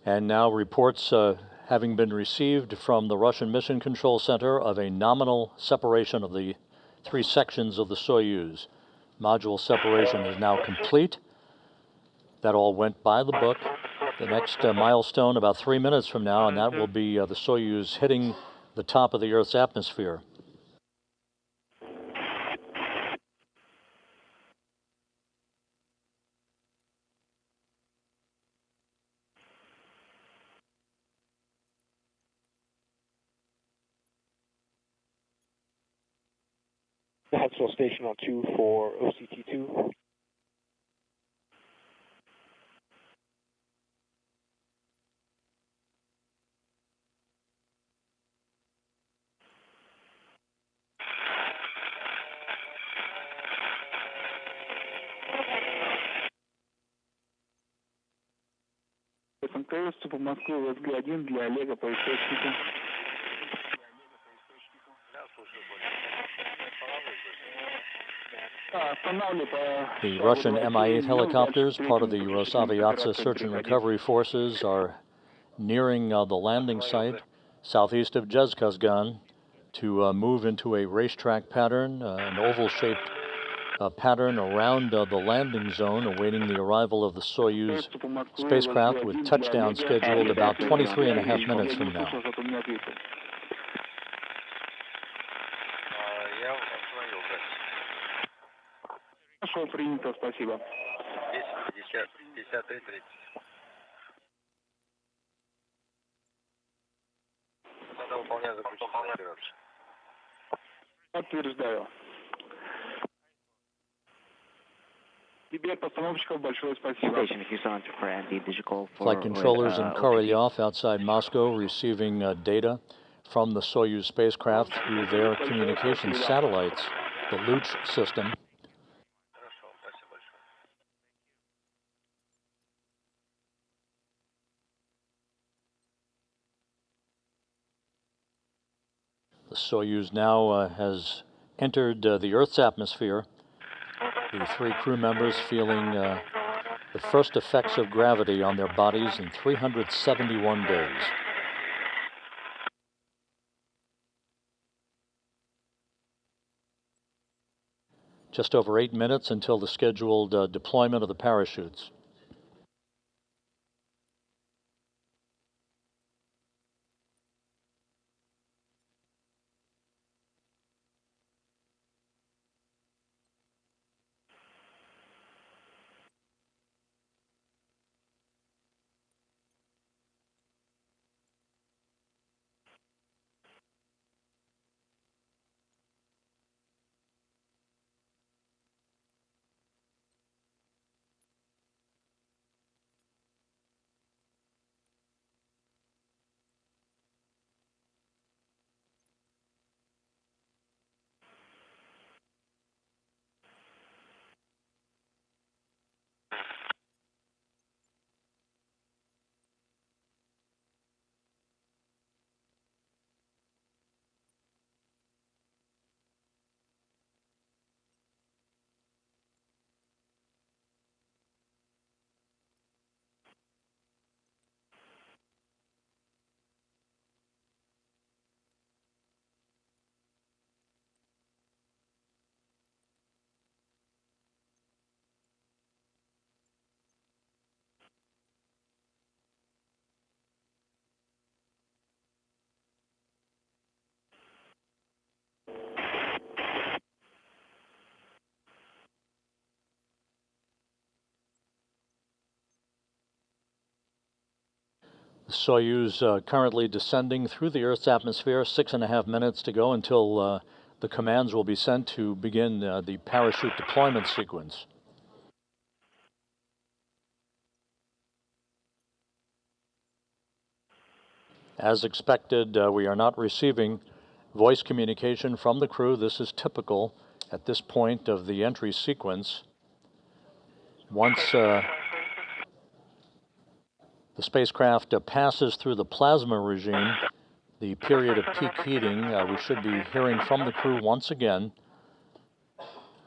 And now reports having been received from the Russian Mission Control Center of a nominal separation of the three sections of the Soyuz. Module separation is now complete. That all went by the book. The next milestone about 3 minutes from now, and that will be the Soyuz hitting the top of the Earth's atmosphere. Maxwell station on 2 for OCT2. МТС по Москве СГ-1 для Олега по источнику. The Russian Mi-8 helicopters, part of the Rosaviatsa search and recovery forces, are nearing the landing site southeast of Jezkazgan to move into a racetrack pattern, an oval-shaped pattern around the landing zone, awaiting the arrival of the Soyuz spacecraft with touchdown scheduled about 23 and a half minutes from now. Хорошо, принято, спасибо. 10:53:30. Надо выполнять заключительную операцию. Подтверждаю. Тебе, постановщиков, большое спасибо. Flight controllers in Korolyov outside Moscow receiving data from the Soyuz spacecraft through their communication satellites, the Luch system. The Soyuz now has entered the Earth's atmosphere. The three crew members feeling the first effects of gravity on their bodies in 371 days. Just over 8 minutes until the scheduled deployment of the parachutes. The Soyuz currently descending through the Earth's atmosphere, 6.5 minutes to go until the commands will be sent to begin the parachute deployment sequence. As expected, we are not receiving voice communication from the crew. This is typical at this point of the entry sequence. Once the spacecraft passes through the plasma regime, the period of peak heating, we should be hearing from the crew once again,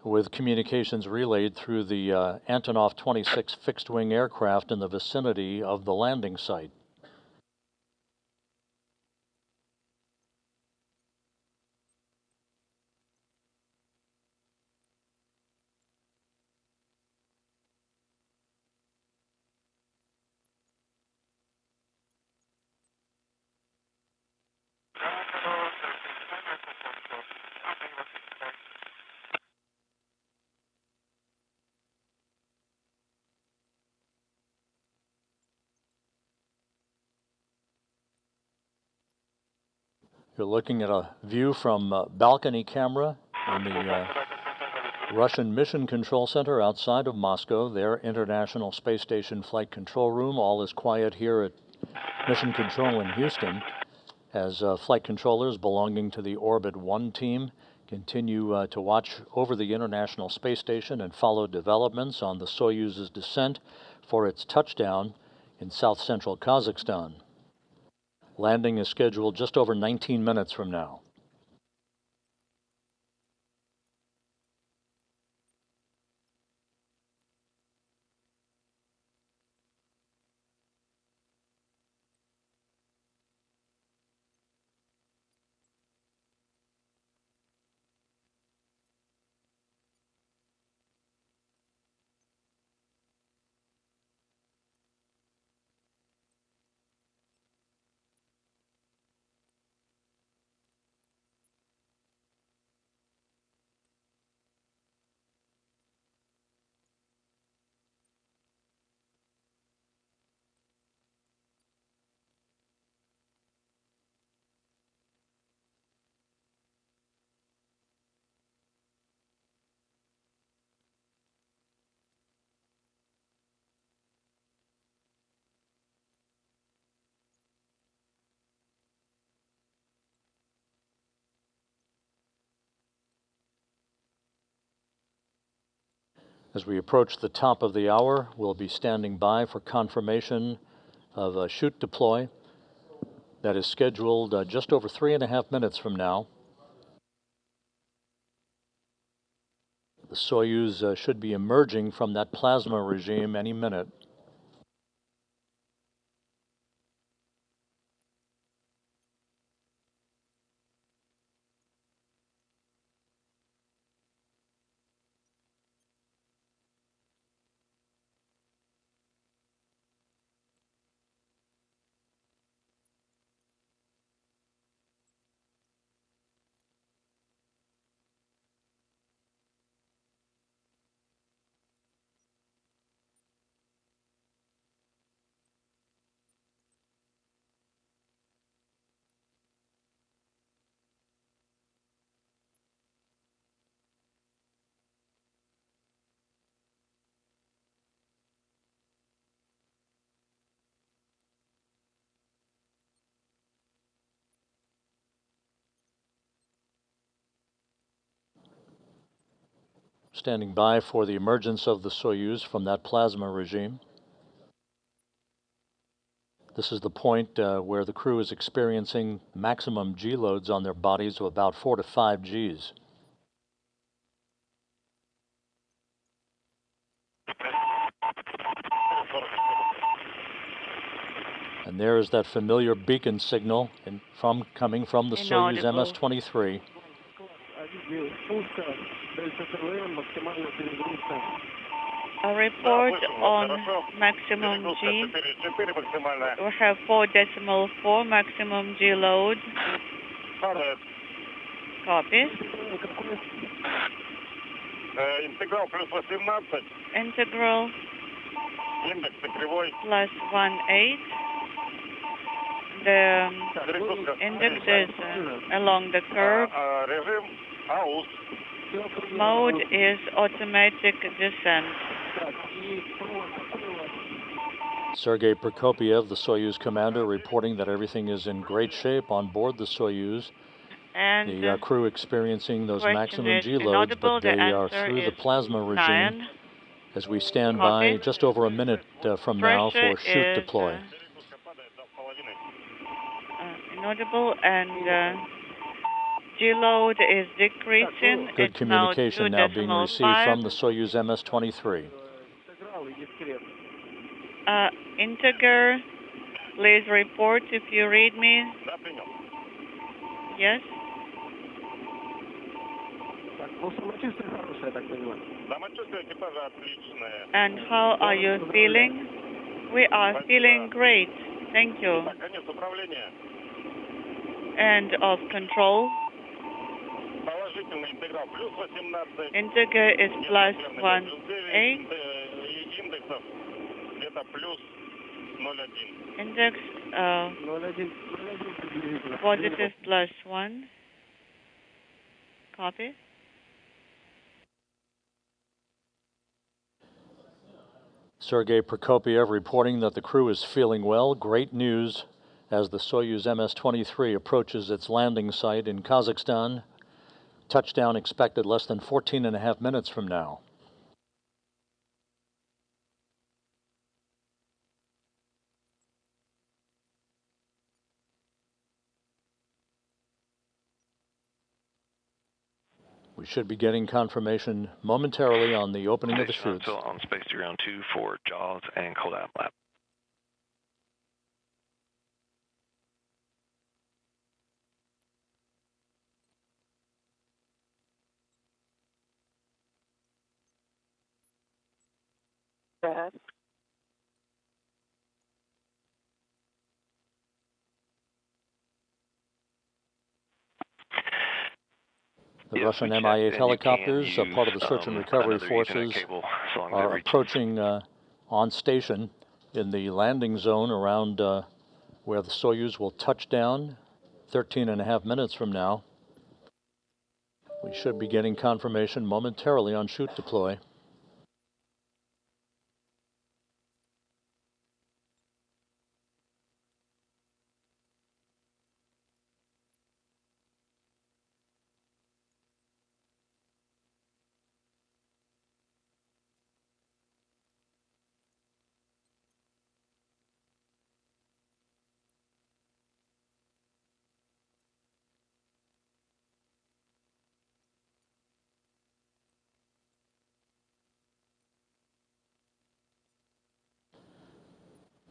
with communications relayed through the Antonov 26 fixed-wing aircraft in the vicinity of the landing site. You're looking at a view from balcony camera in the Russian Mission Control Center outside of Moscow, their International Space Station Flight Control Room. All is quiet here at Mission Control in Houston as flight controllers belonging to the Orbit 1 team continue to watch over the International Space Station and follow developments on the Soyuz's descent for its touchdown in south-central Kazakhstan. Landing is scheduled just over 19 minutes from now. As we approach the top of the hour, we'll be standing by for confirmation of a chute deploy that is scheduled just over 3.5 minutes from now. The Soyuz should be emerging from that plasma regime any minute. standing by for the emergence of the Soyuz from that plasma regime. This is the point where the crew is experiencing maximum G loads on their bodies of about 4 to 5 Gs. And there is that familiar beacon signal coming from the Soyuz MS-23. A report on maximum G. We have 4.4 maximum G load. Copy. Интеграл плюс 18. Integral Индекс кривой. plus 1/8. The index is along the curve. Режим АУС. Mode is automatic descent. Sergei Prokopyev, the Soyuz commander, reporting that everything is in great shape on board the Soyuz. And the crew experiencing those maximum G loads, but they are through the plasma regime as we stand by just over a minute from now for shoot deploy. Inaudible, and G load is decreasing. Good it's communication now being received 2.5. from the Soyuz MS-23. Integer, please report if you read me. Yes. And how are you feeling? We are feeling great. Thank you. End of control. Integer is plus 1/8. Index positive plus 1. Copy. Sergei Prokopyev reporting that the crew is feeling well. Great news as the Soyuz MS-23 approaches its landing site in Kazakhstan. Touchdown expected less than 14.5 minutes from now. We should be getting confirmation momentarily on the opening of the chutes. On space to ground 2 for JAWS and collab lab. Bad. The Russian Mi-8 helicopters, part of the search and recovery forces, are approaching on station in the landing zone around where the Soyuz will touch down 13.5 minutes from now. We should be getting confirmation momentarily on shoot deploy.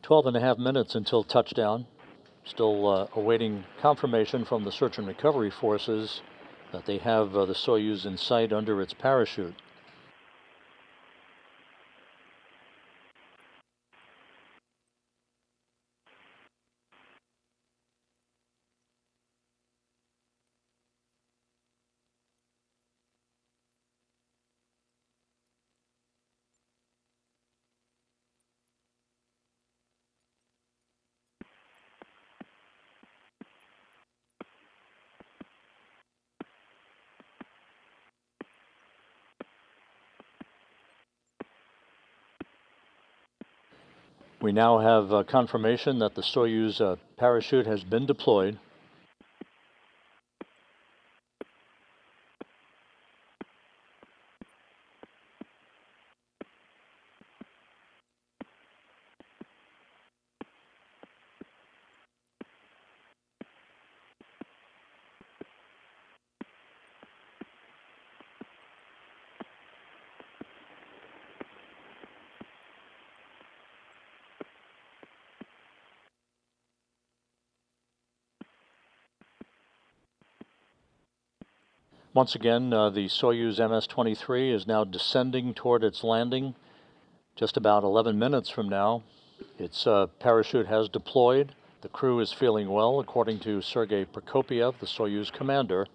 Twelve and a half minutes until touchdown. Still awaiting confirmation from the search and recovery forces that they have the Soyuz in sight under its parachute. We now have confirmation that the Soyuz parachute has been deployed. Once again, the Soyuz MS-23 is now descending toward its landing. Just about 11 minutes from now, its parachute has deployed. The crew is feeling well, according to Sergei Prokopyev, the Soyuz commander.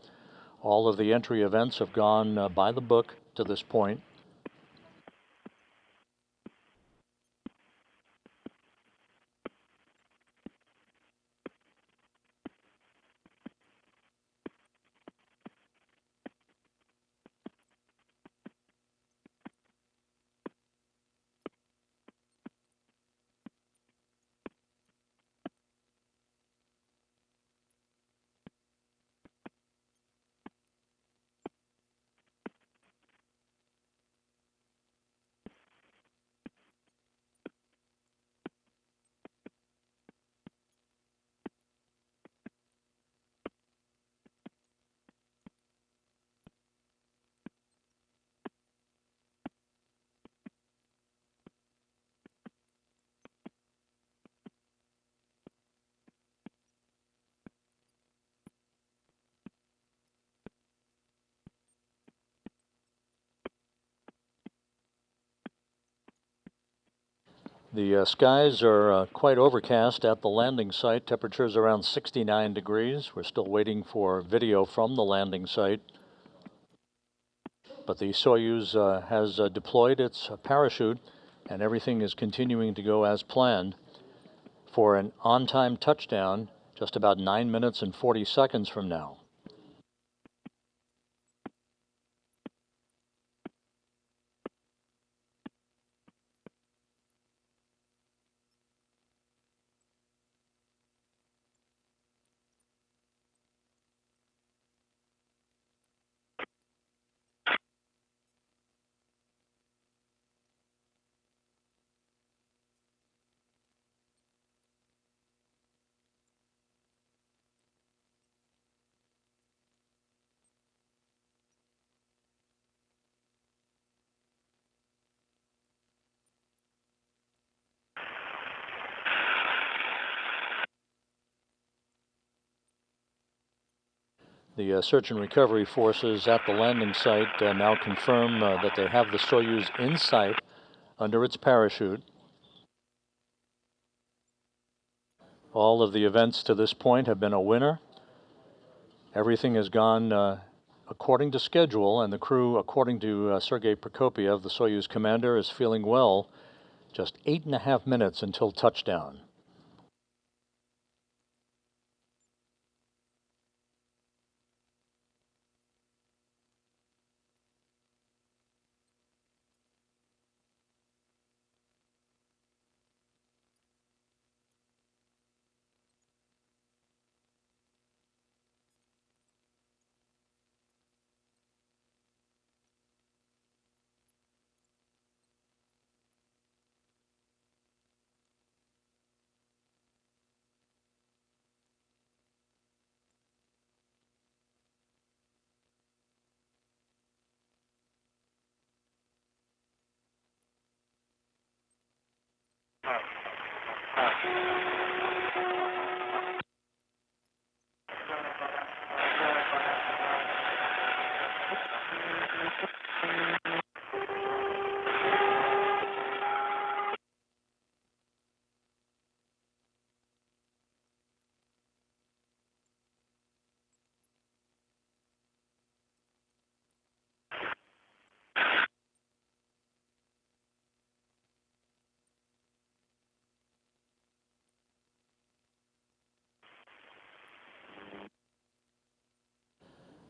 All of the entry events have gone by the book to this point. The skies are quite overcast at the landing site. Temperatures around 69 degrees. We're still waiting for video from the landing site. But the Soyuz has deployed its parachute, and everything is continuing to go as planned for an on-time touchdown just about 9 minutes and 40 seconds from now. The search and recovery forces at the landing site now confirm that they have the Soyuz in sight under its parachute. All of the events to this point have been a winner. Everything has gone according to schedule, and the crew, according to Sergei Prokopyev, the Soyuz commander, is feeling well. Just 8.5 minutes until touchdown.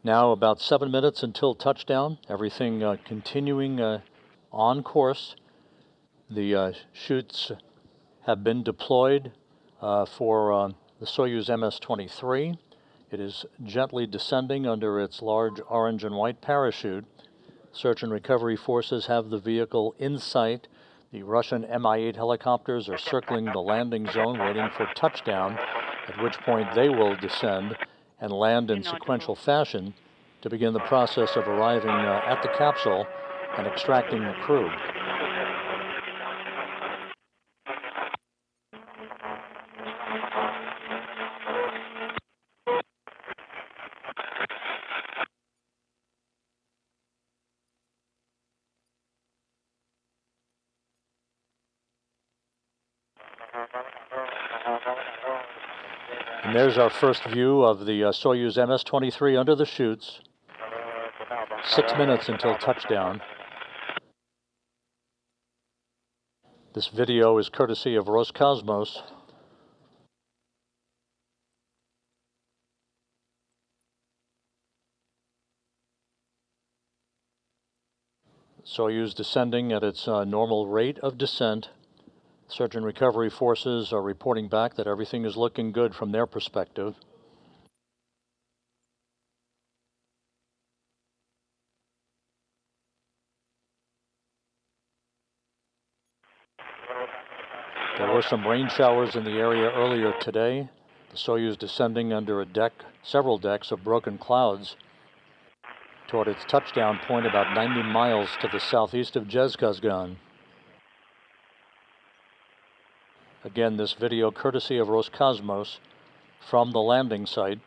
Now about 7 minutes until touchdown. Everything continuing on course. The chutes have been deployed for the Soyuz MS-23. It is gently descending under its large orange and white parachute. Search and recovery forces have the vehicle in sight. The Russian Mi-8 helicopters are circling the landing zone waiting for touchdown, at which point they will descend and land in sequential fashion to begin the process of arriving at the capsule and extracting the crew. And there's our first view of the Soyuz MS-23 under the chutes. 6 minutes until touchdown. This video is courtesy of Roscosmos. Soyuz descending at its normal rate of descent. Search and recovery forces are reporting back that everything is looking good from their perspective. There were some rain showers in the area earlier today. The Soyuz descending under a deck, several decks of broken clouds toward its touchdown point about 90 miles to the southeast of Kazakhstan. Again, this video courtesy of Roscosmos from the landing site.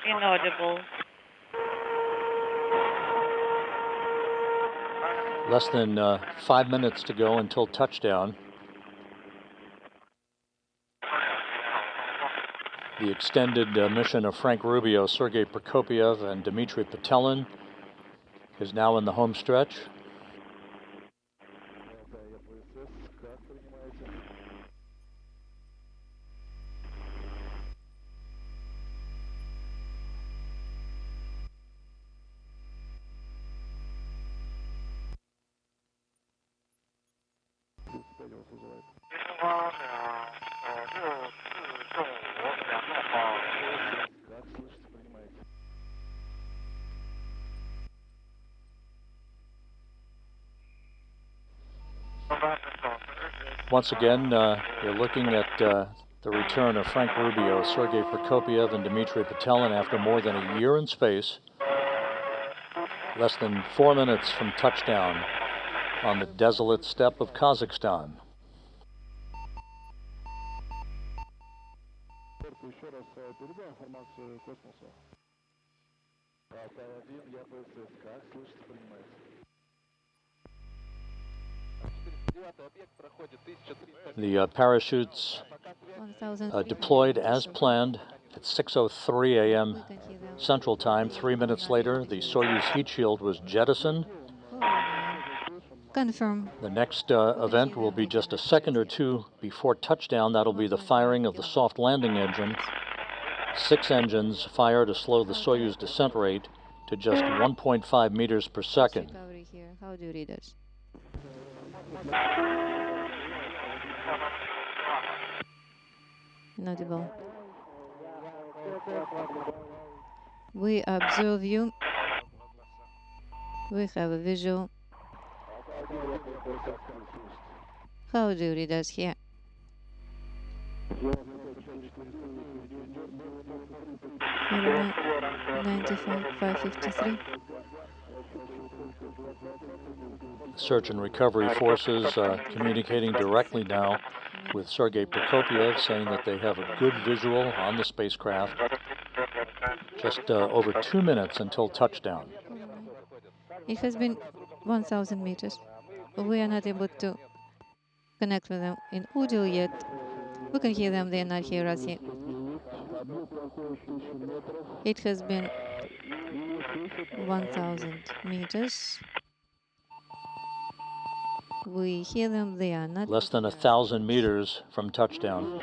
Inaudible. Less than 5 minutes to go until touchdown. The extended mission of Frank Rubio, Sergei Prokopyev, and Dmitri Petelin is now in the home stretch. Once again, you're looking at the return of Frank Rubio, Sergei Prokopyev, and Dmitri Petelin after more than a year in space. Less than 4 minutes from touchdown on the desolate steppe of Kazakhstan. The parachutes deployed as planned at 6:03 a.m. Central Time. 3 minutes later, the Soyuz heat shield was jettisoned. Confirm. The next event will be just a second or two before touchdown. That'll be the firing of the soft landing engine. 6 engines fire to slow the Soyuz descent rate to just 1.5 meters per second. How do you read it? Inaudible. We observe you. We have a visual. How do you read us here? Area 95,553. Search and recovery forces communicating directly now with Sergei Prokopyev, saying that they have a good visual on the spacecraft. Just over 2 minutes until touchdown. It has been 1,000 meters. We are not able to connect with them in audio yet. We can hear them, they are not hear us yet. It has been 1,000 meters. We hear them, they are not. Less than 1,000 meters from touchdown.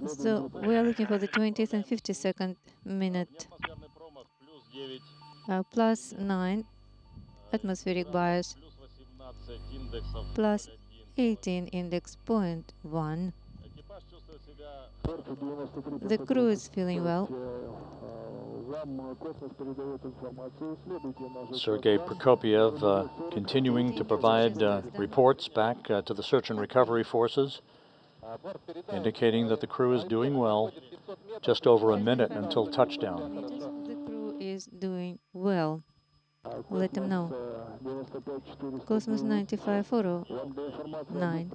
So we are looking for the 20th and 52nd minute. Plus 9 atmospheric bias. Plus 18 index point 1. The crew is feeling well. Sergei Prokopyev continuing to provide reports back to the search and recovery forces, indicating that the crew is doing well. Just over a minute until touchdown. The crew is doing well. Let them know. Cosmos 95409.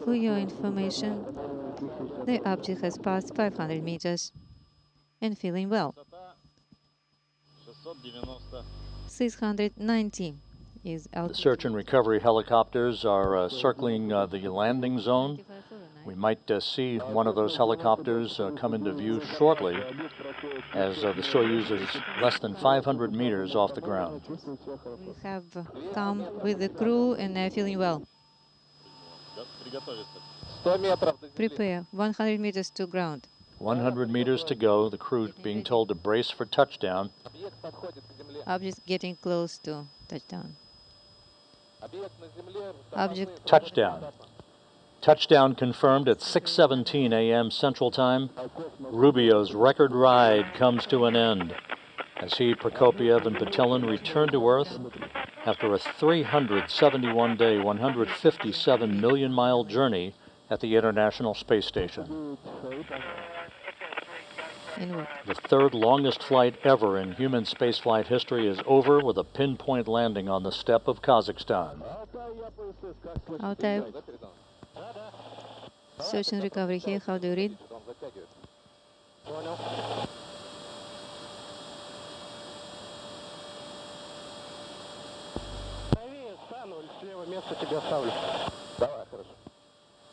For your information, the object has passed 500 meters and feeling well. 690 is out. The search and recovery helicopters are circling the landing zone. We might see one of those helicopters come into view shortly as the Soyuz is less than 500 meters off the ground. We have come with the crew and they're feeling well. Prepare. 100 meters to ground. 100 meters to go. The crew being told to brace for touchdown. Object getting close to touchdown. Object touchdown. Touchdown confirmed at 6:17 a.m. Central Time. Rubio's record ride comes to an end as he, Prokopyev, and Petelin return to Earth after a 371-day, 157-million-mile journey at the International Space Station. The third longest flight ever in human spaceflight history is over with a pinpoint landing on the steppe of Kazakhstan. Altai. Search and recovery here. How do you read?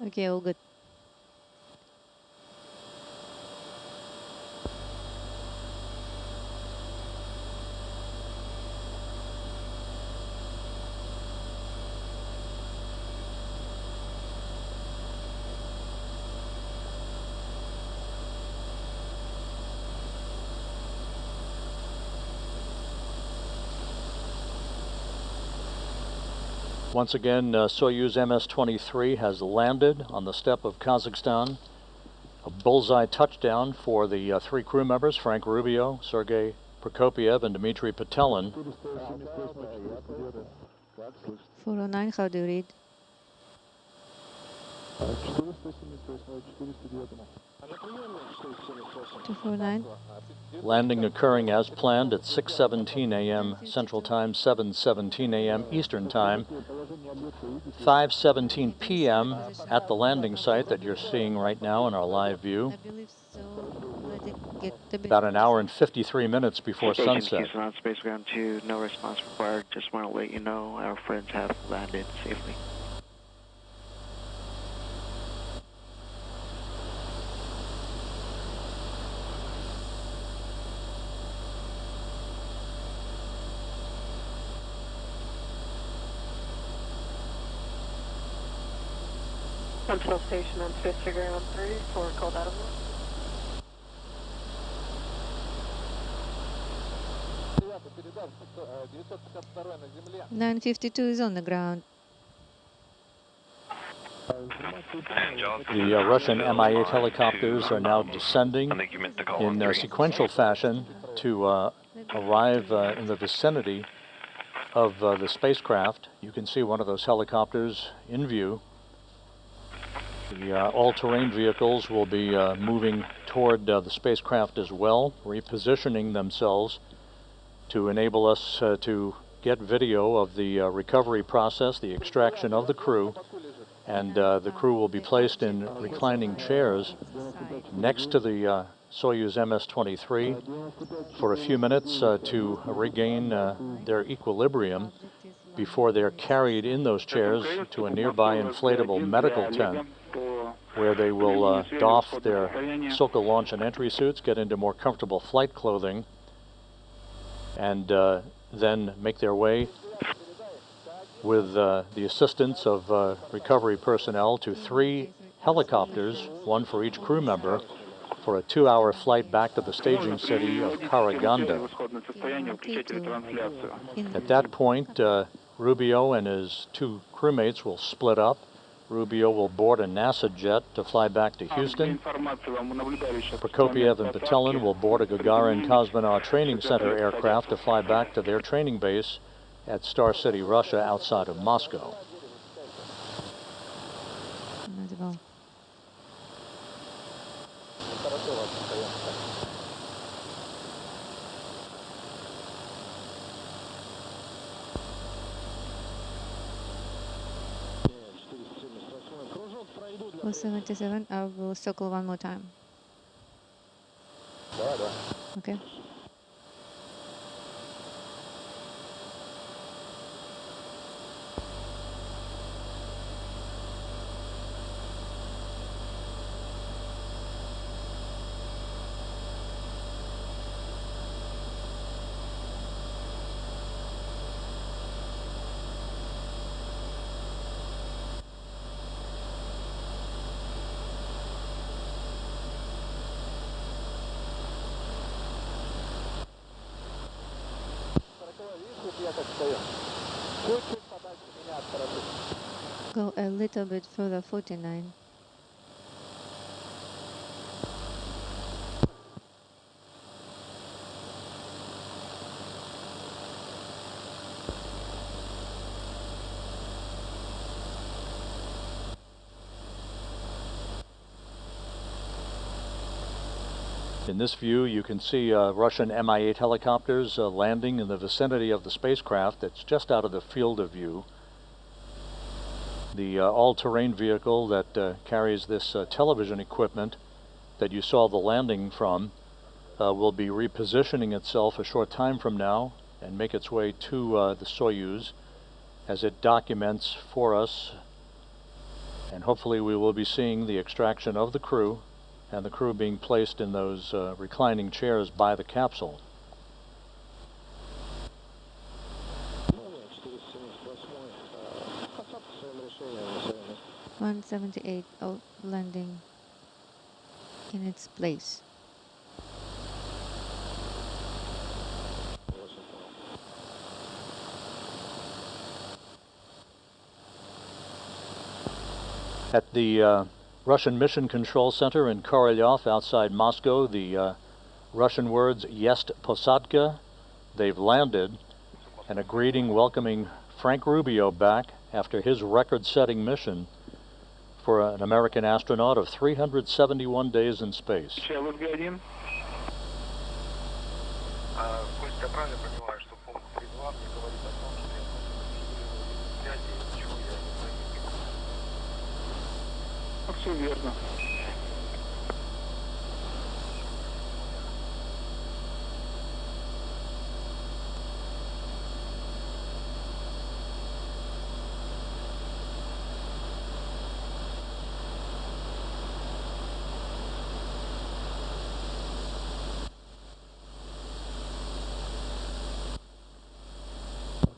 Okay, all good. Once again, Soyuz MS-23 has landed on the steppe of Kazakhstan. A bullseye touchdown for the three crew members, Frank Rubio, Sergei, Prokopyev, and Dmitri Petelin. 409, how do you read? Landing occurring as planned at 6:17 a.m. Central Time, 7:17 a.m. Eastern Time, 5:17 p.m. at the landing site that you're seeing right now in our live view. About an hour and 53 minutes before sunset. Houston on Space Ground 2, no response required. Just want to let you know our friends have landed safely. Sentinel Station on Space Ground 3 for cold Adam. 952 is on the ground. The Russian Mi-8 helicopters are now descending in sequential fashion to arrive in the vicinity of the spacecraft. You can see one of those helicopters in view. The all-terrain vehicles will be moving toward the spacecraft as well, repositioning themselves to enable us to get video of the recovery process, the extraction of the crew, and the crew will be placed in reclining chairs next to the Soyuz MS-23 for a few minutes to regain their equilibrium before they're carried in those chairs to a nearby inflatable medical tent where they will doff their Sokol launch and entry suits, get into more comfortable flight clothing, and then make their way with the assistance of recovery personnel to 3 helicopters, one for each crew member, for a 2-hour flight back to the staging city of Karaganda. At that point, Rubio and his 2 crewmates will split up. Rubio will board a NASA jet to fly back to Houston. Prokopyev and Petelin will board a Gagarin Cosmonaut Training Center aircraft to fly back to their training base at Star City, Russia, outside of Moscow. Echo 77, I will circle one more time. Okay. Go a little bit further, 49. In this view, you can see Russian Mi-8 helicopters landing in the vicinity of the spacecraft that's just out of the field of view. The all-terrain vehicle that carries this television equipment that you saw the landing from will be repositioning itself a short time from now and make its way to the Soyuz as it documents for us, and hopefully we will be seeing the extraction of the crew and the crew being placed in those reclining chairs by the capsule. (178) landing in its place. At the Russian Mission Control Center in Korolyov outside Moscow, the Russian words "Jest Posadka," they've landed, and a greeting welcoming Frank Rubio back after his record-setting mission for an American astronaut of 371 days in space. Все верно.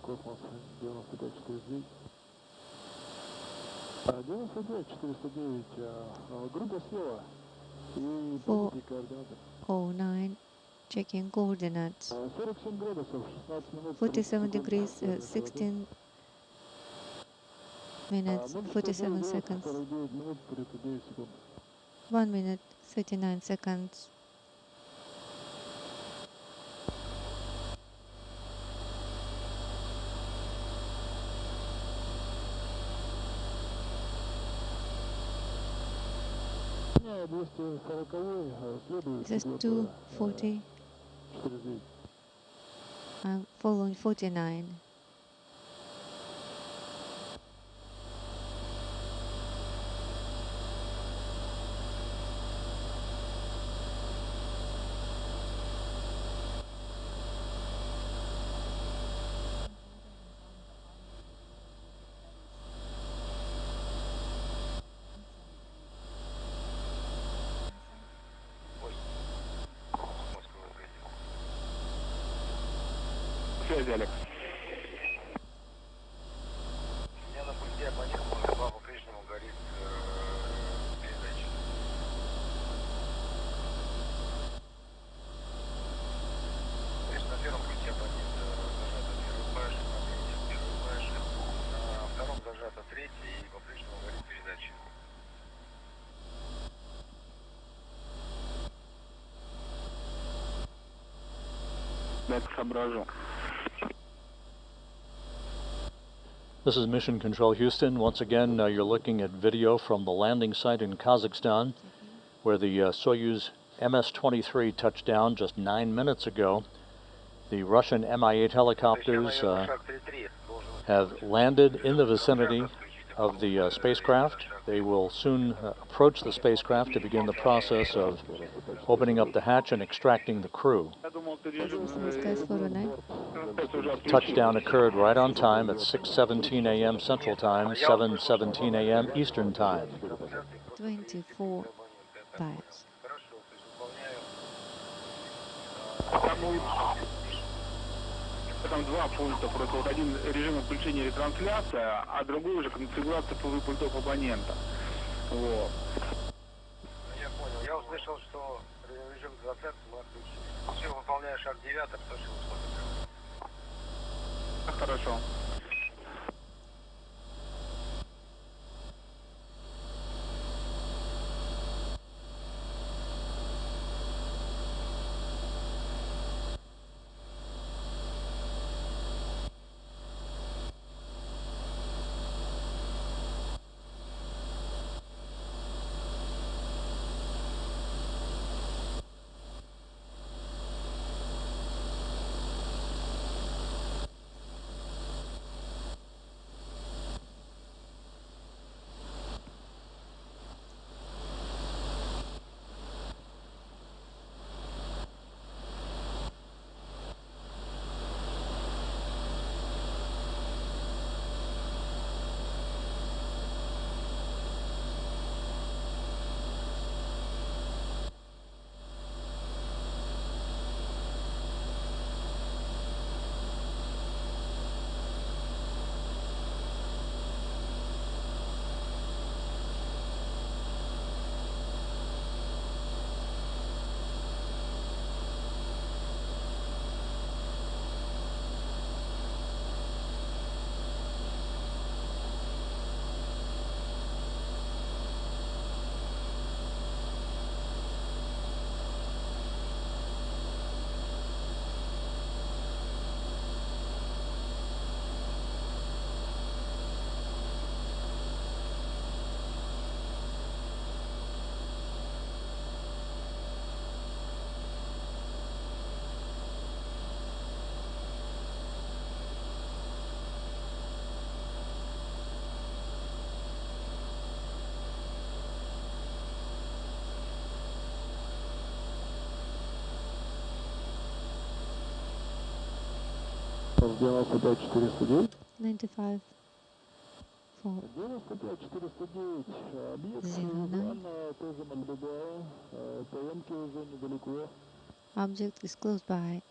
Космос 95-409. 95-409, группа села и помните координаты. 09, checking coordinates. 47 градусов, 16 минут. 47 degrees, 16 minutes, 47 seconds. 49 минут, 39 секунд. 1 minute, 39 seconds. This is 240. I'm following 49. Алекс. У меня на пульте абонент номер 2 по-прежнему горит передача. То есть на первом пульте абонент зажата первый флеш, на третьем первый флеш, на втором зажата третий и по-прежнему горит передача. Так соображу. This is Mission Control Houston. Once again, you're looking at video from the landing site in Kazakhstan, where the Soyuz MS-23 touched down just 9 minutes ago. The Russian Mi-8 helicopters have landed in the vicinity of the spacecraft. They will soon approach the spacecraft to begin the process of opening up the hatch and extracting the crew. Touchdown occurred right on time at 6:17 a.m. Central Time, 7:17 a.m. Eastern Time. 24 bias. Там два пульта, просто вот один режим включения ретрансляция, а другой уже конфигурация пультов абонента. Вот. Я понял. Я услышал, что режим трансляции мы отключили. Все, выполняю шаг 9, что же условия. Хорошо. В 95-409. 95 4 95-409. Объект 09. тоже наблюдаю. ПМки уже недалеко. Object is close by.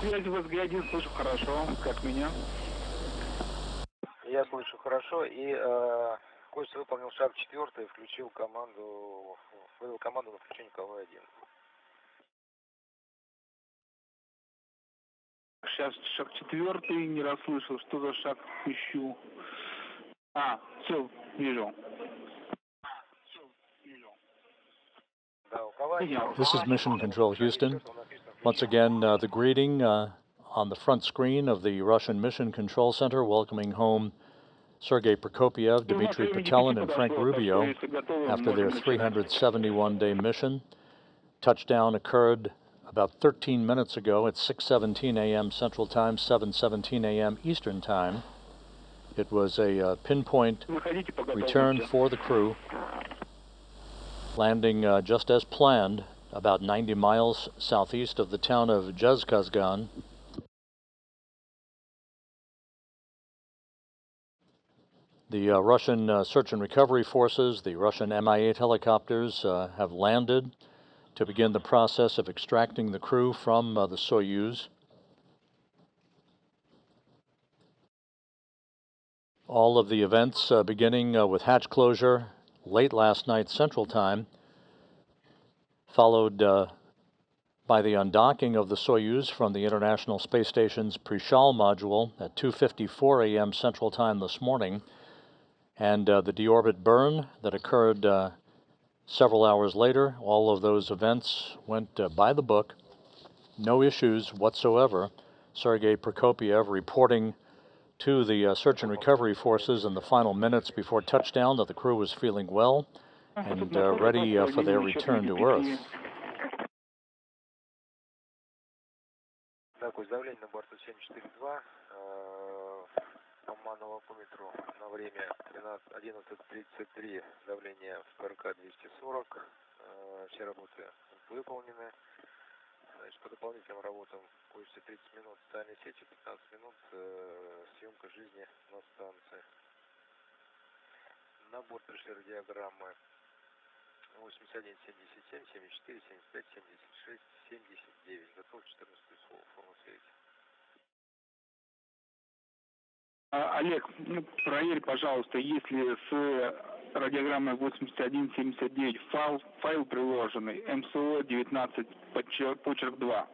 Связь ВСГ-1, слышу хорошо, как меня. Я слышу хорошо и Кость выполнил шаг 4, включил команду, выдал команду на включение КВ-1. Сейчас шаг 4, не расслышал, что за шаг ищу. Все, вижу. This is Mission Control Houston. Once again, the greeting on the front screen of the Russian Mission Control Center, welcoming home Sergei Prokopyev, Dmitri, Petelin, and Frank Rubio after their 371-day mission. Touchdown occurred about 13 minutes ago at 6:17 a.m. Central Time, 7:17 a.m. Eastern Time. It was a pinpoint return for the crew, landing just as planned, about 90 miles southeast of the town of Kazakhstan. The Russian search and recovery forces, the Russian Mi-8 helicopters, have landed to begin the process of extracting the crew from the Soyuz. All of the events beginning with hatch closure late last night Central Time, followed by the undocking of the Soyuz from the International Space Station's Prichal module at 2:54 a.m. Central Time this morning, and the deorbit burn that occurred several hours later. All of those events went by the book. No issues whatsoever. Sergei Prokopyev reporting to the search and recovery forces in the final minutes before touchdown that the crew was feeling well and ready for their return to Earth. Такое давление на борту 742, по манометру на время 11:33, давление в ПРК 240, все работы выполнены. Значит, по дополнительным работам курсе 30 минут социальной сети, 15 минут съемка жизни на станции. На борт пришли радиограммы 81, 77, 74, 75, 76, 79. Готов 14 слов. Форма связи. Олег, проверь, пожалуйста, если с радиограммой 8179 файл приложенный МСО 19 почерк 2.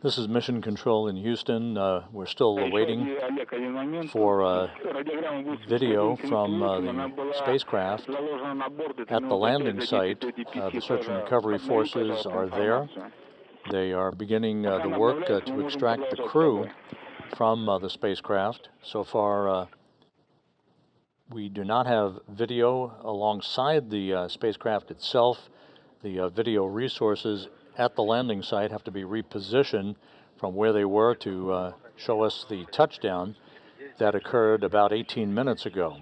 This is Mission Control in Houston. We're still waiting for video from the spacecraft at the landing site. The search and recovery forces are there. They are beginning the work to extract the crew from the spacecraft. So far, we do not have video alongside the spacecraft itself. The video resources at the landing site have to be repositioned from where they were to show us the touchdown that occurred about 18 minutes ago.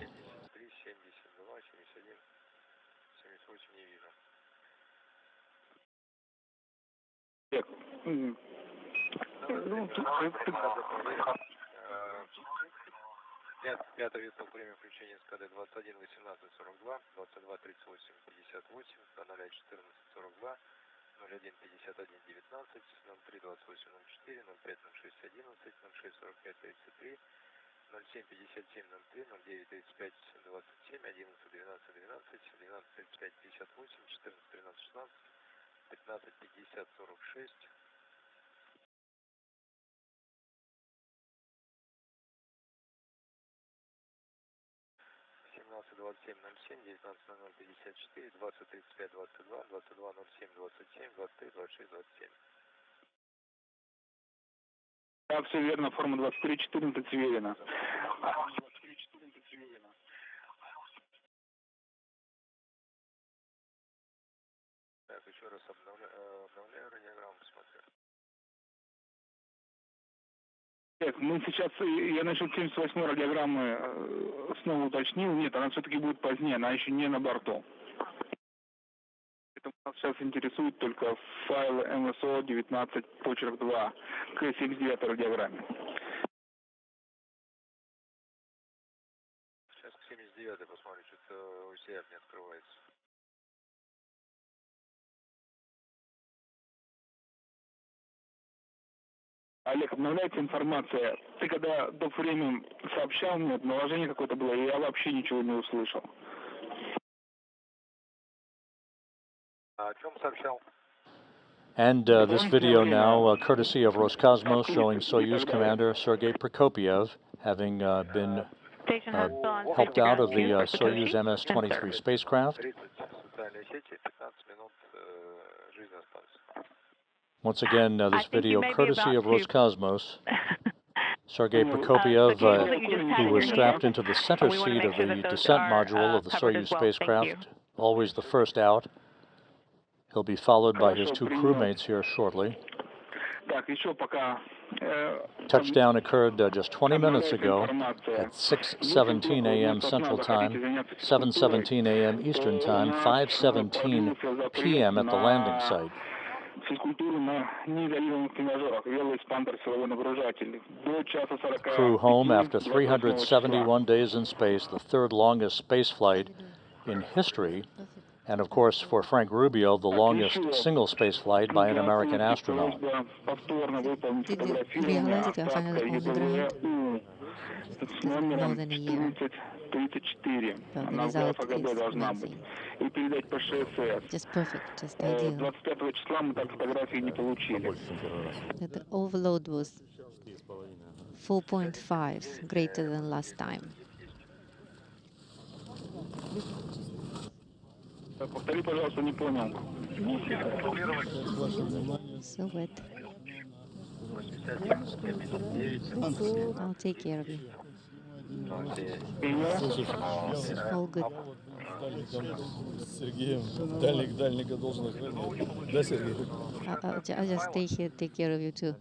Пятое виток, время включения СКД 21 18 42, 22 38 58, до 0 14 42, 01 51 19, 03 28 04, 05 06 11, 06 45 33, 07 57 03, 09 35 27, 11 12 12, 12 35 58, 14 13 16, 15 50 46. 27 07 19 00 54 20 35 22 22 07 27 23 26 27. Да, все верно, форма 23 14 сверена. Так, еще раз обновляю радиограмму, посмотрю. Мы сейчас, я насчет 78-й радиограммы снова уточнил. Нет, она все-таки будет позднее, она еще не на борту. Поэтому нас сейчас интересует только файлы МСО-19 почерк 2 к 79-й радиограмме. Сейчас к 79-й посмотрю, что-то у себя не открывается. Олег, обновляется информация. Ты когда до времени сообщал мне, наложение какое-то было, и я вообще ничего не услышал. О чем сообщал? And this video now, courtesy of Roscosmos, showing Soyuz commander Sergei Prokopyev having been helped out of the Soyuz MS-23 spacecraft. Once again, this video courtesy of Roscosmos. Sergei Prokopyev, who was strapped into the center seat of the descent module of the Soyuz spacecraft, always the first out. He'll be followed by his two crewmates here shortly. Touchdown occurred just 20 minutes ago at 6:17 a.m. Central Time, 7:17 a.m. Eastern Time, 5:17 p.m. at the landing site. Crew home after 371 days in space, the third longest space flight in history, and of course for Frank Rubio, the longest single space flight by an American astronaut. Did you realize that we are finally on the ground? It's more than a year. Well, the result is amazing. Just perfect, just ideal. The overload was 4.5, greater than last time. So wet. I'll take care of you. All good. I'll just stay here, take care of you too.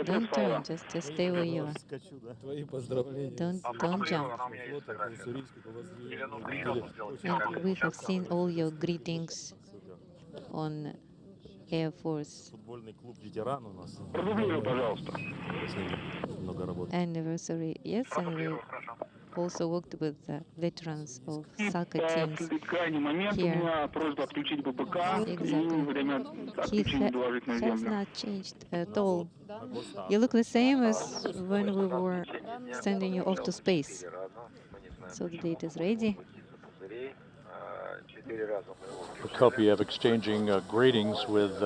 Don't turn, just stay where you are. Don't jump. And we have seen all your greetings on Air Force anniversary. Yes, and we also worked with the veterans of soccer teams here. Exactly. He has not changed at all. You look the same as when we were sending you off to space. So the date is ready. Prokopyev exchanging greetings with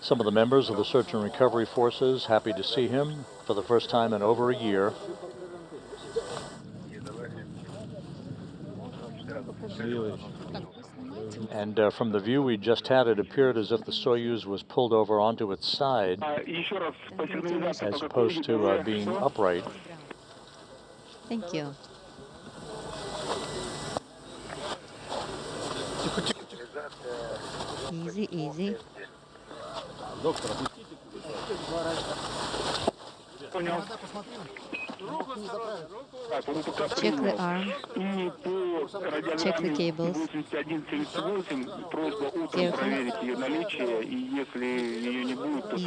some of the members of the search and recovery forces. Happy to see him for the first time in over a year. And from the view we just had, it appeared as if the Soyuz was pulled over onto its side as opposed to being upright. Thank you. Easy, easy. Check the arm. Check the cables.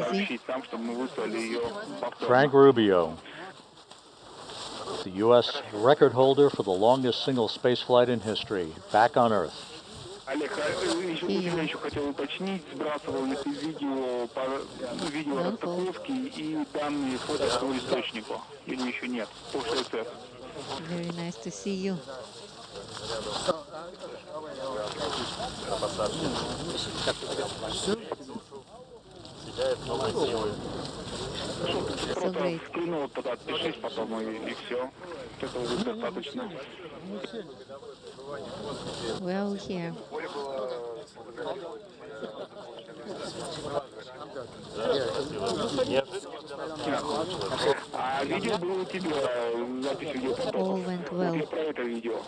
Easy. Frank Rubio, the U.S. record holder for the longest single spaceflight in history, back on Earth. Олег, еще хотел уточнить, сбрасывал ли ты видео расстыковки и данные по этому источнику, или еще нет, по ШСС? Very nice to see you. So great. Скринул, тогда отпишись потом и все. Этого будет достаточно. We're all here. А видео было у тебя, запись видео потом. All went well. Я про это видео.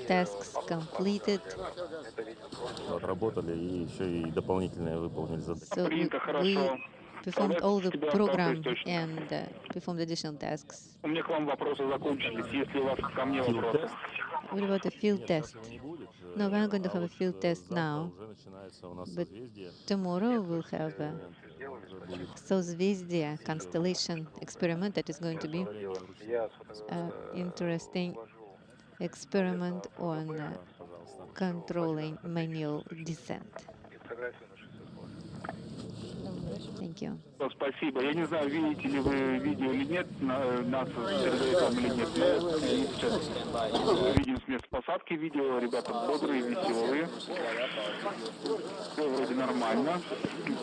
tasks completed. Отработали и еще и дополнительное выполнили задание. So we performed all the program and performed additional tasks. У меня к вам вопросы закончились. Если у вас ко мне вопросы. What about the field test? No, we're not going to have a field test now, but tomorrow we'll have a Sozvezdia constellation experiment that is going to be an interesting experiment on controlling manual descent. Thank you. Спасибо. Я не знаю, видите ли вы видео или нет, нас с Сергеем или нет. Мы сейчас видим с места посадки видео, ребята бодрые, веселые. Все вроде нормально.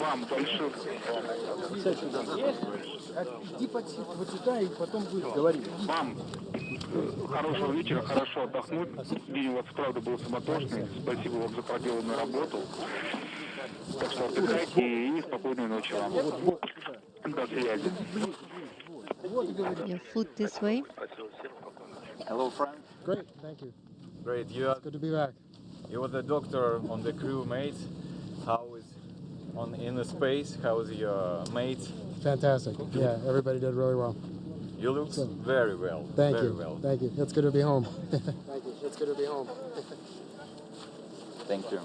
Вам дальше. Иди вот сюда и потом будешь говорить. Вам хорошего вечера, хорошо отдохнуть. День у вас, правда, был суматошный. Спасибо вам за проделанную работу. Так что отдыхайте и спокойной ночи вам. До связи. Your food this way. Hello, Frank. Great, thank you. Great. It's good to be back. You were the doctor on the crew, mate. How is in the space? How is your mate? Fantastic. Yeah, everybody did really well. You look very well. Thank very you. Well. Thank you. It's good to be home. Thank you. It's good to be home. Thank you.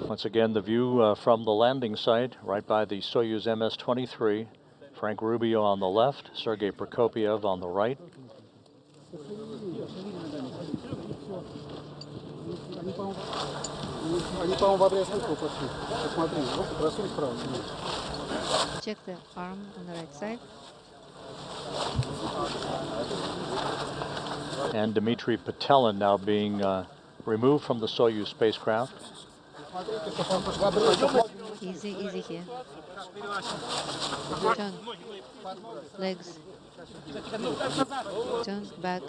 Once again, the view from the landing site, right by the Soyuz MS-23. Frank Rubio on the left, Sergei Prokopyev on the right. Check the arm on the right side. And Dmitri Petelin now being removed from the Soyuz spacecraft. Easy, easy here. Turn. Legs. Turn back.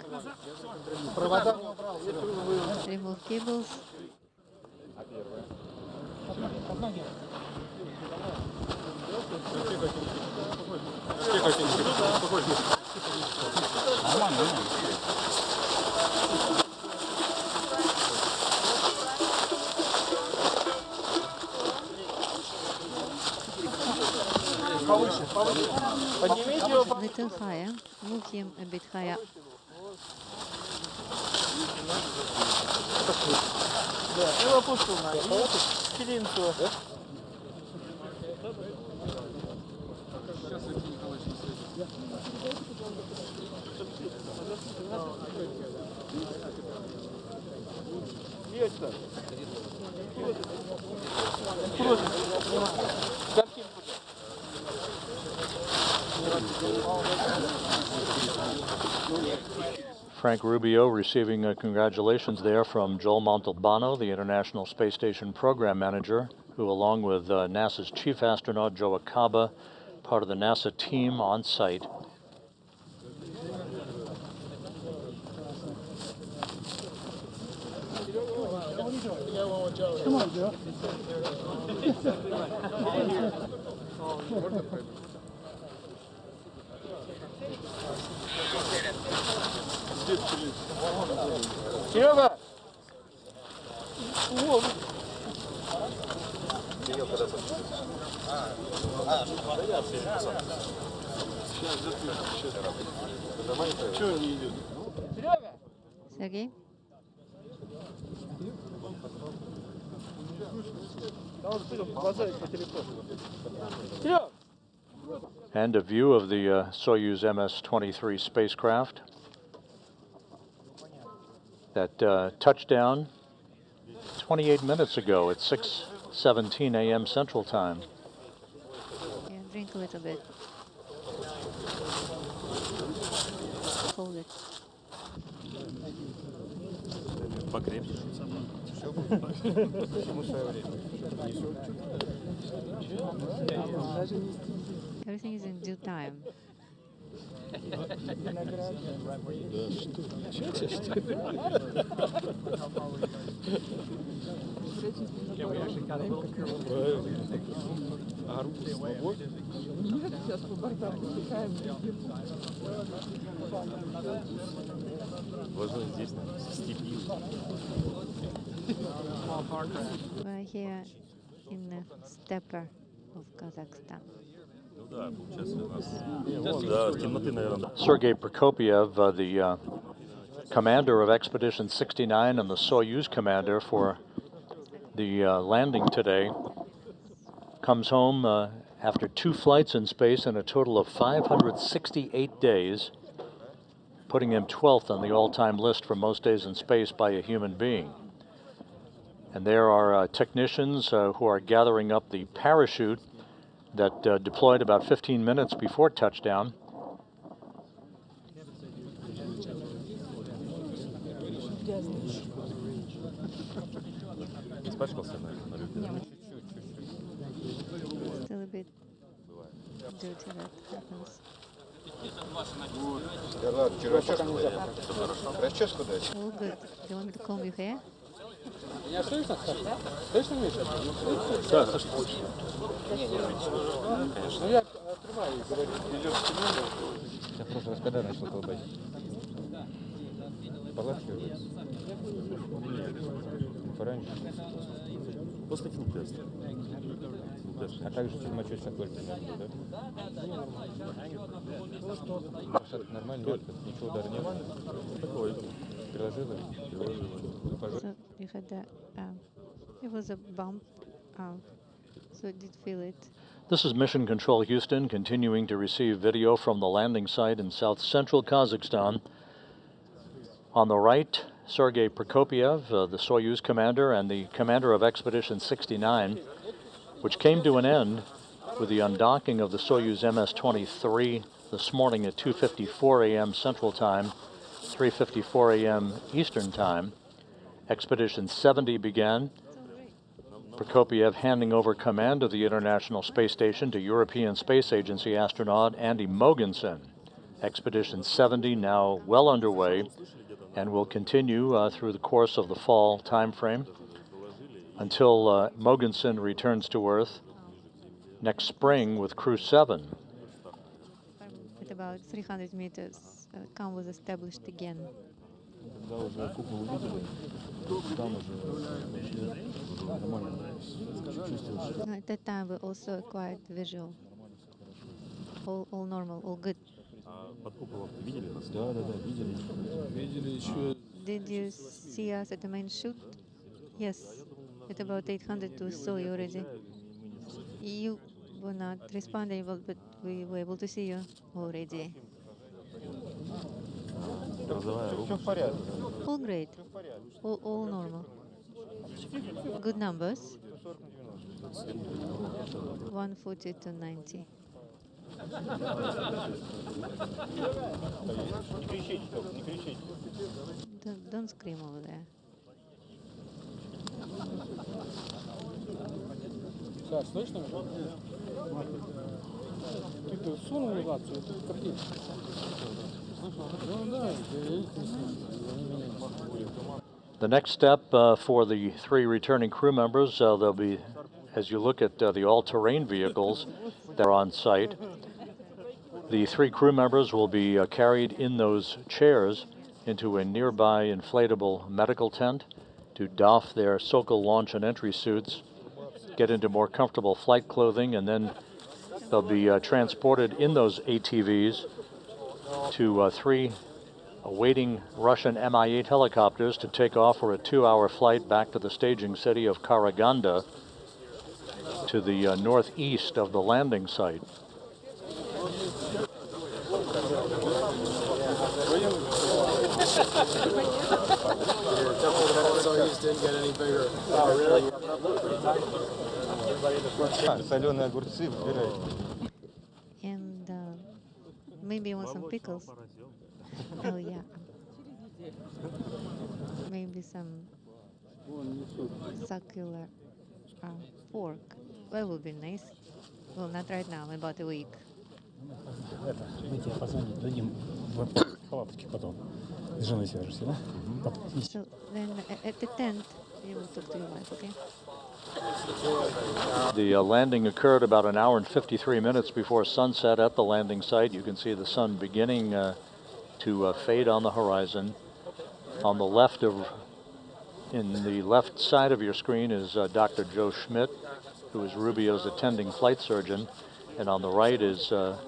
Remove cables. Little higher. Move him a bit higher. Frank Rubio receiving congratulations there from Joel Montalbano, the International Space Station Program Manager, who along with NASA's Chief Astronaut Joe Acaba, part of the NASA team on site. Come on, Joe. Серега! Чего не идет? Sergei? And a view of the Soyuz MS-23 spacecraft that touched down 28 minutes ago at 6:17 a.m. Central Time. Yeah, drink a little bit. Hold it. Everything is in due time. We're here in the steppe of Kazakhstan. Sergei Prokopyev, the commander of Expedition 69 and the Soyuz commander for the landing today, comes home after 2 flights in space and a total of 568 days, putting him 12th on the all-time list for most days in space by a human being. And there are technicians who are gathering up the parachute that deployed about 15 minutes before touchdown. Still a bit dirty that happens. All good. Do you want me to comb your hair? Меня слышно? Слышно, Миша? Да, слышно. Ну я открываю и говорю, идет к тебе. Я просто когда начал колбасить. Полачивается. Пораньше. После филтеста. А также мочой такой примерно, да? Нормально, нет? Ничего удара не было? Такой. Приложила? So you had it was a bump, so you did feel it. This is Mission Control Houston, continuing to receive video from the landing site in south-central Kazakhstan. On the right, Sergei Prokopyev, the Soyuz commander and the commander of Expedition 69, which came to an end with the undocking of the Soyuz MS-23 this morning at 2:54 a.m. Central Time, 3:54 a.m. Eastern Time. Expedition 70 began, Prokopyev handing over command of the International Space Station to European Space Agency astronaut Andy Mogensen. Expedition 70 now well underway and will continue through the course of the fall time frame until Mogensen returns to Earth next spring with Crew 7. At about 300 meters, CAM was established again. At that time, we also acquired visual. All normal, all good. Did you see us at the main chute? Yes, at about 800 we saw you already. You were not responding, but we were able to see you already. All great, all normal. Good numbers. 140 to 90. Don't scream over there. Да, слышно меня? Ты сунул назад, это картинка. Ну да, The next step for the 3 returning crew members, they'll be, as you look at the all-terrain vehicles that are on site, the 3 crew members will be carried in those chairs into a nearby inflatable medical tent to doff their Sokol launch and entry suits, get into more comfortable flight clothing, and then they'll be transported in those ATVs to 3 awaiting Russian Mi-8 helicopters to take off for a 2-hour flight back to the staging city of Karaganda to the northeast of the landing site. Soyuz didn't get any bigger. Oh, really? Соленые огурцы выбирай. And maybe you want some pickles. Oh yeah. Maybe some succulent pork. That would be nice. Well, not right now, in about a week. Дадим в палаточке потом. С женой свяжешься, да? So then at the tent, You will talk to your wife, okay? The landing occurred about an hour and 53 minutes before sunset at the landing site. You can see the sun beginning to fade on the horizon. On the left in the left side of your screen is Dr. Joe Schmidt, who is Rubio's attending flight surgeon, and on the right is the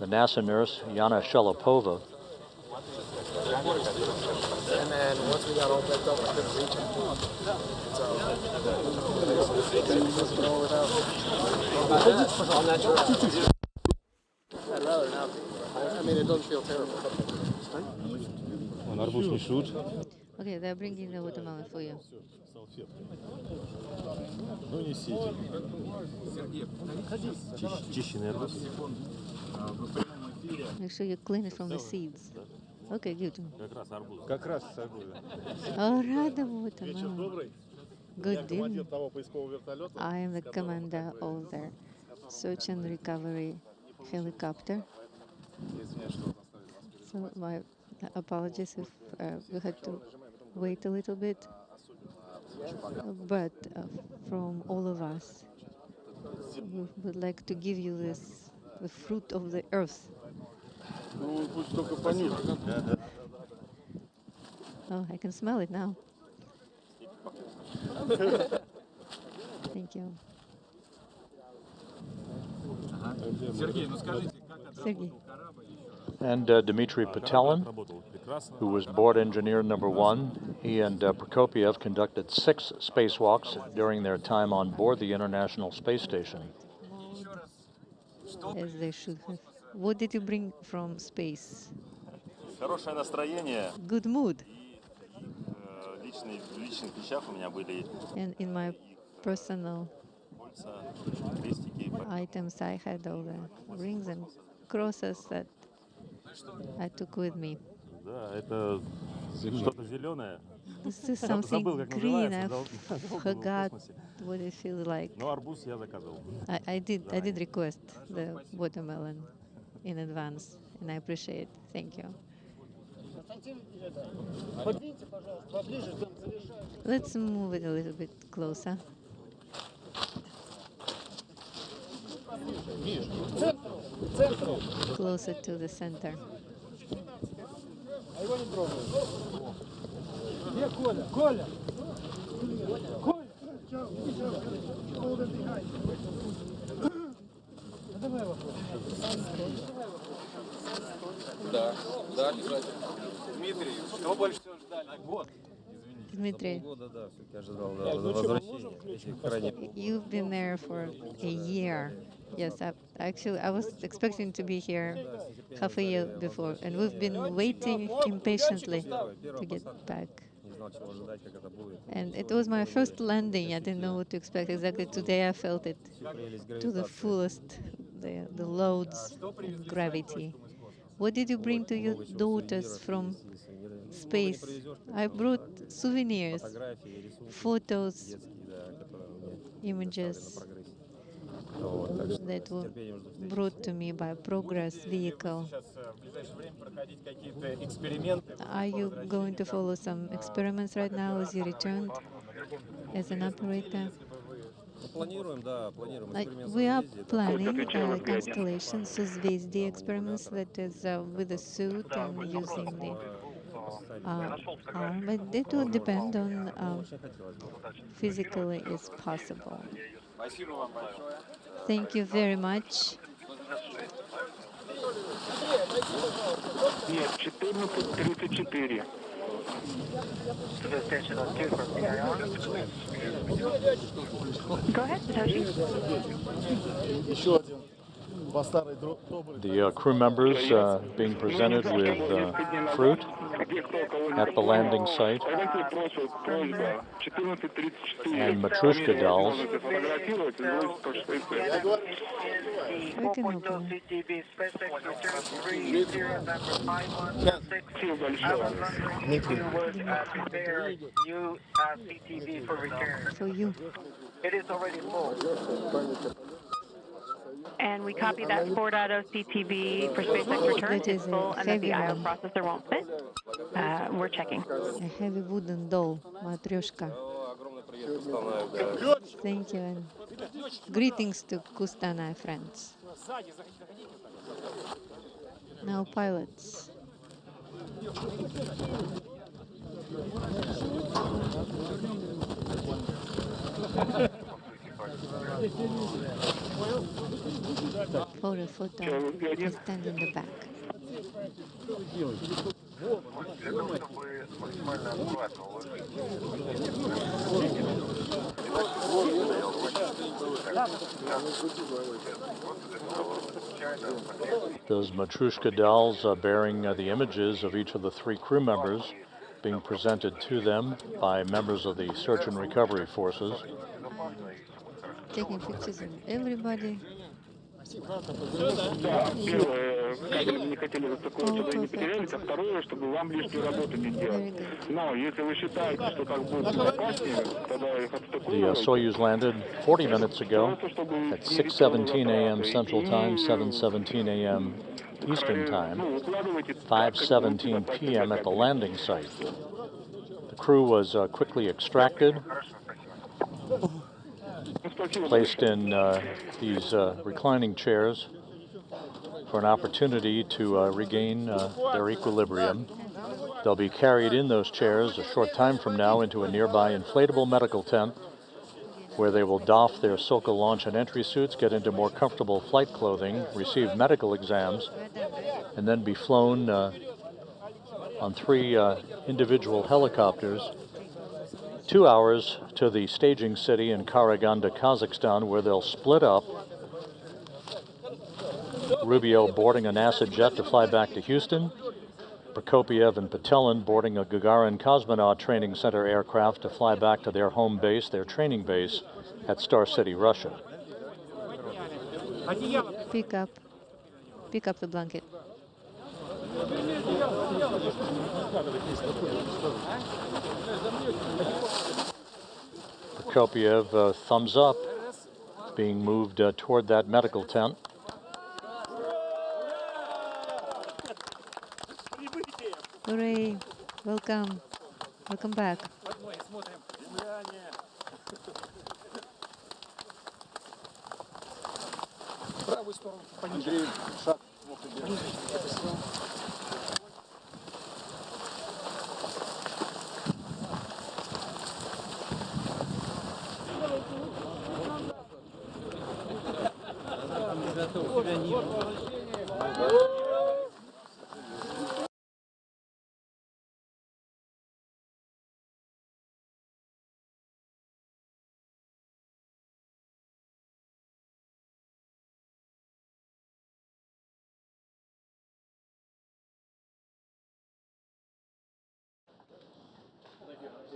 NASA nurse Yana Shelopova. And then once we got all backed up, I couldn't reach it. On that direction. I'd rather not be. I mean, it doesn't feel terrible. Okay, they're bringing the watermelon for you. Make sure you clean it from the seeds. Okay, good. Oh, рада watermelon. Good deal. I am the commander of the search and recovery helicopter. So my apologies if we had to wait a little bit. But from all of us, we would like to give you this, the fruit of the earth. Oh, I can smell it now. Thank you. Sergei. And Dmitri Petelin, who was board engineer number 1. He and Prokopyev conducted 6 spacewalks during their time on board the International Space Station. As they should have. What did you bring from space? Good mood. And in my personal items, I had all the rings and crosses that I took with me. This is something green. I forgot what it feels like. I did request the watermelon in advance, and I appreciate it. Thank you. Let's move it a little bit closer. Closer to the center. Dmitri, you've been there for a year. Yes, actually, I was expecting to be here half a year before, and we've been waiting impatiently to get back. And it was my first landing. I didn't know what to expect. Exactly today I felt it to the fullest, the loads and gravity. What did you bring to your daughters from space? I brought souvenirs, photos, images that were brought to me by Progress vehicle. Are you going to follow some experiments right now as you returned as an operator? We are planning constellation Созвездие experiments, that is with a suit and using the arm, but it will depend on physically is possible. Thank you very much. Нет, 14:34. Go ahead, Satoshi. The crew members being presented with fruit at the landing site and Matrushka dolls. We can open for you. It is already full. And we copy that 4.0 CTV for SpaceX return is full, and that the IO processor won't fit. We're checking. A heavy wooden doll, Matryoshka. Thank you, and greetings to Kustanai friends. Now pilots. Photo, just stand in the back. Those Matryoshka dolls bearing the images of each of the 3 crew members being presented to them by members of the search and recovery forces. Taking pictures of everybody. Да, первое, кабель мы не хотели застыковывать, чтобы не потерялись, а второе, чтобы вам лишнюю работу не делать. Но если вы считаете, что так будет безопаснее, тогда их отстыковывайте. The Soyuz landed 40 minutes ago at 6:17 a.m. Central Time, 7:17 a.m. Eastern Time, 5:17 p.m. at the landing site. The crew was quickly extracted, placed in these reclining chairs for an opportunity to regain their equilibrium. They'll be carried in those chairs a short time from now into a nearby inflatable medical tent where they will doff their Sokol launch and entry suits, get into more comfortable flight clothing, receive medical exams, and then be flown on 3 individual helicopters 2 hours to the staging city in Karaganda, Kazakhstan, where they'll split up. Rubio boarding a NASA jet to fly back to Houston. Prokopyev and Petelin boarding a Gagarin Cosmonaut Training Center aircraft to fly back to their home base, their training base at Star City, Russia. Pick up the blanket. Prokopyev, thumbs up, being moved toward that medical tent. Hooray! Welcome. Welcome back.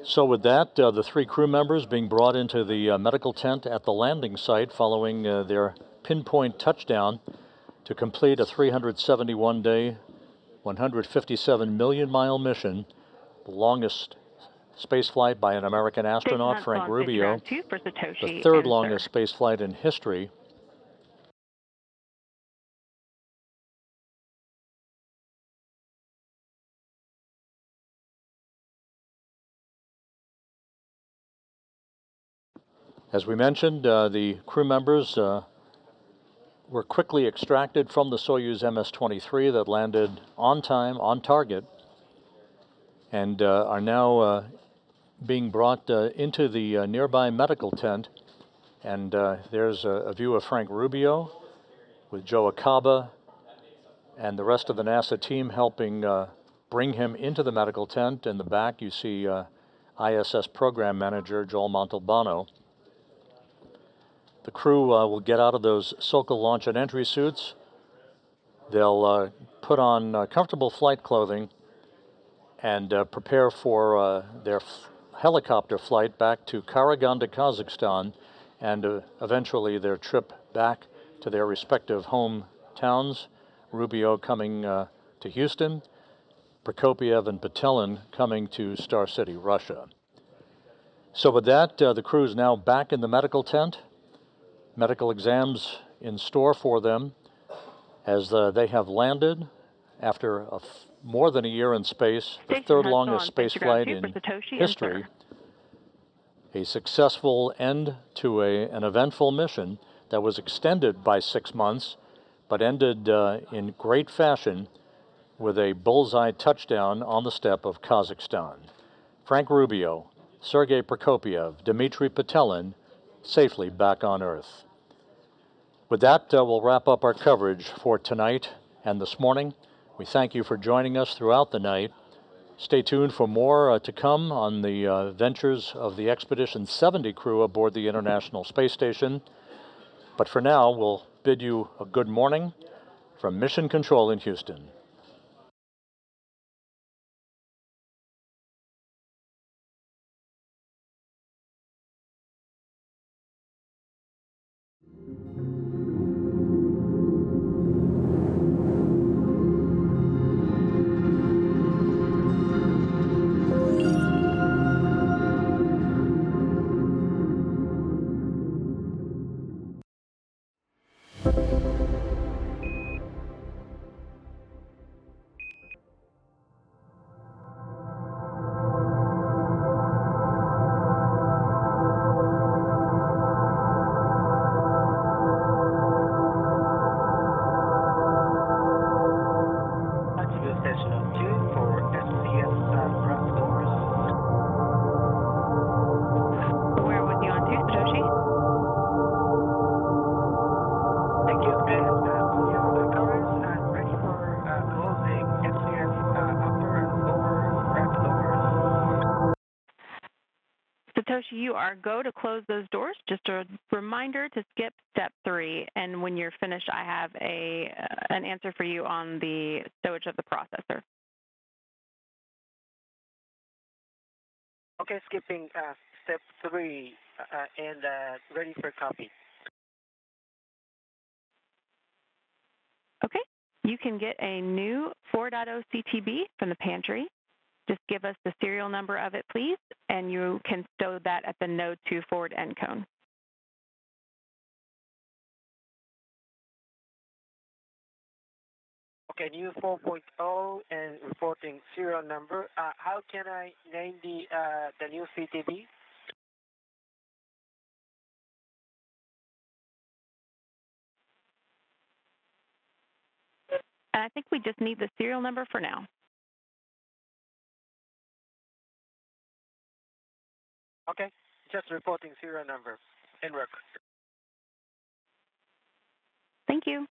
So with that, the 3 crew members being brought into the medical tent at the landing site following their pinpoint touchdown to complete a 371-day, 157-million-mile mission, the longest spaceflight by an American astronaut, Frank Rubio, the 3rd longest spaceflight in history. As we mentioned, the crew members were quickly extracted from the Soyuz MS-23 that landed on time, on target, and are now being brought into the nearby medical tent. And there's a view of Frank Rubio with Joe Acaba and the rest of the NASA team helping bring him into the medical tent. In the back, you see ISS Program Manager Joel Montalbano. The crew will get out of those Sokol launch and entry suits. They'll put on comfortable flight clothing and prepare for their helicopter flight back to Karaganda, Kazakhstan, and eventually their trip back to their respective hometowns. Rubio coming to Houston, Prokopyev and Petelin coming to Star City, Russia. So with that, the crew is now back in the medical tent. Medical exams in store for them as they have landed after more than a year in space, the 3rd longest space flight in history. A successful end to an eventful mission that was extended by 6 months, but ended in great fashion with a bullseye touchdown on the steppe of Kazakhstan. Frank Rubio, Sergei Prokopyev, Dmitri Petelin, safely back on Earth. With that, we'll wrap up our coverage for tonight and this morning. We thank you for joining us throughout the night. Stay tuned for more to come on the ventures of the Expedition 70 crew aboard the International Space Station. But for now, we'll bid you a good morning from Mission Control in Houston. You are go to close those doors. Just a reminder to skip step 3, and when you're finished, I have an answer for you on the stowage of the processor. Okay, skipping step 3 and ready for copy. Okay, you can get a new 4.0 CTB from the pantry. Just give us the serial number of it, please, and you can stow that at the node 2 forward end cone. Okay, new 4.0 and reporting serial number. How can I name the new CTB? And I think we just need the serial number for now. Okay, just reporting serial number. En route. Thank you.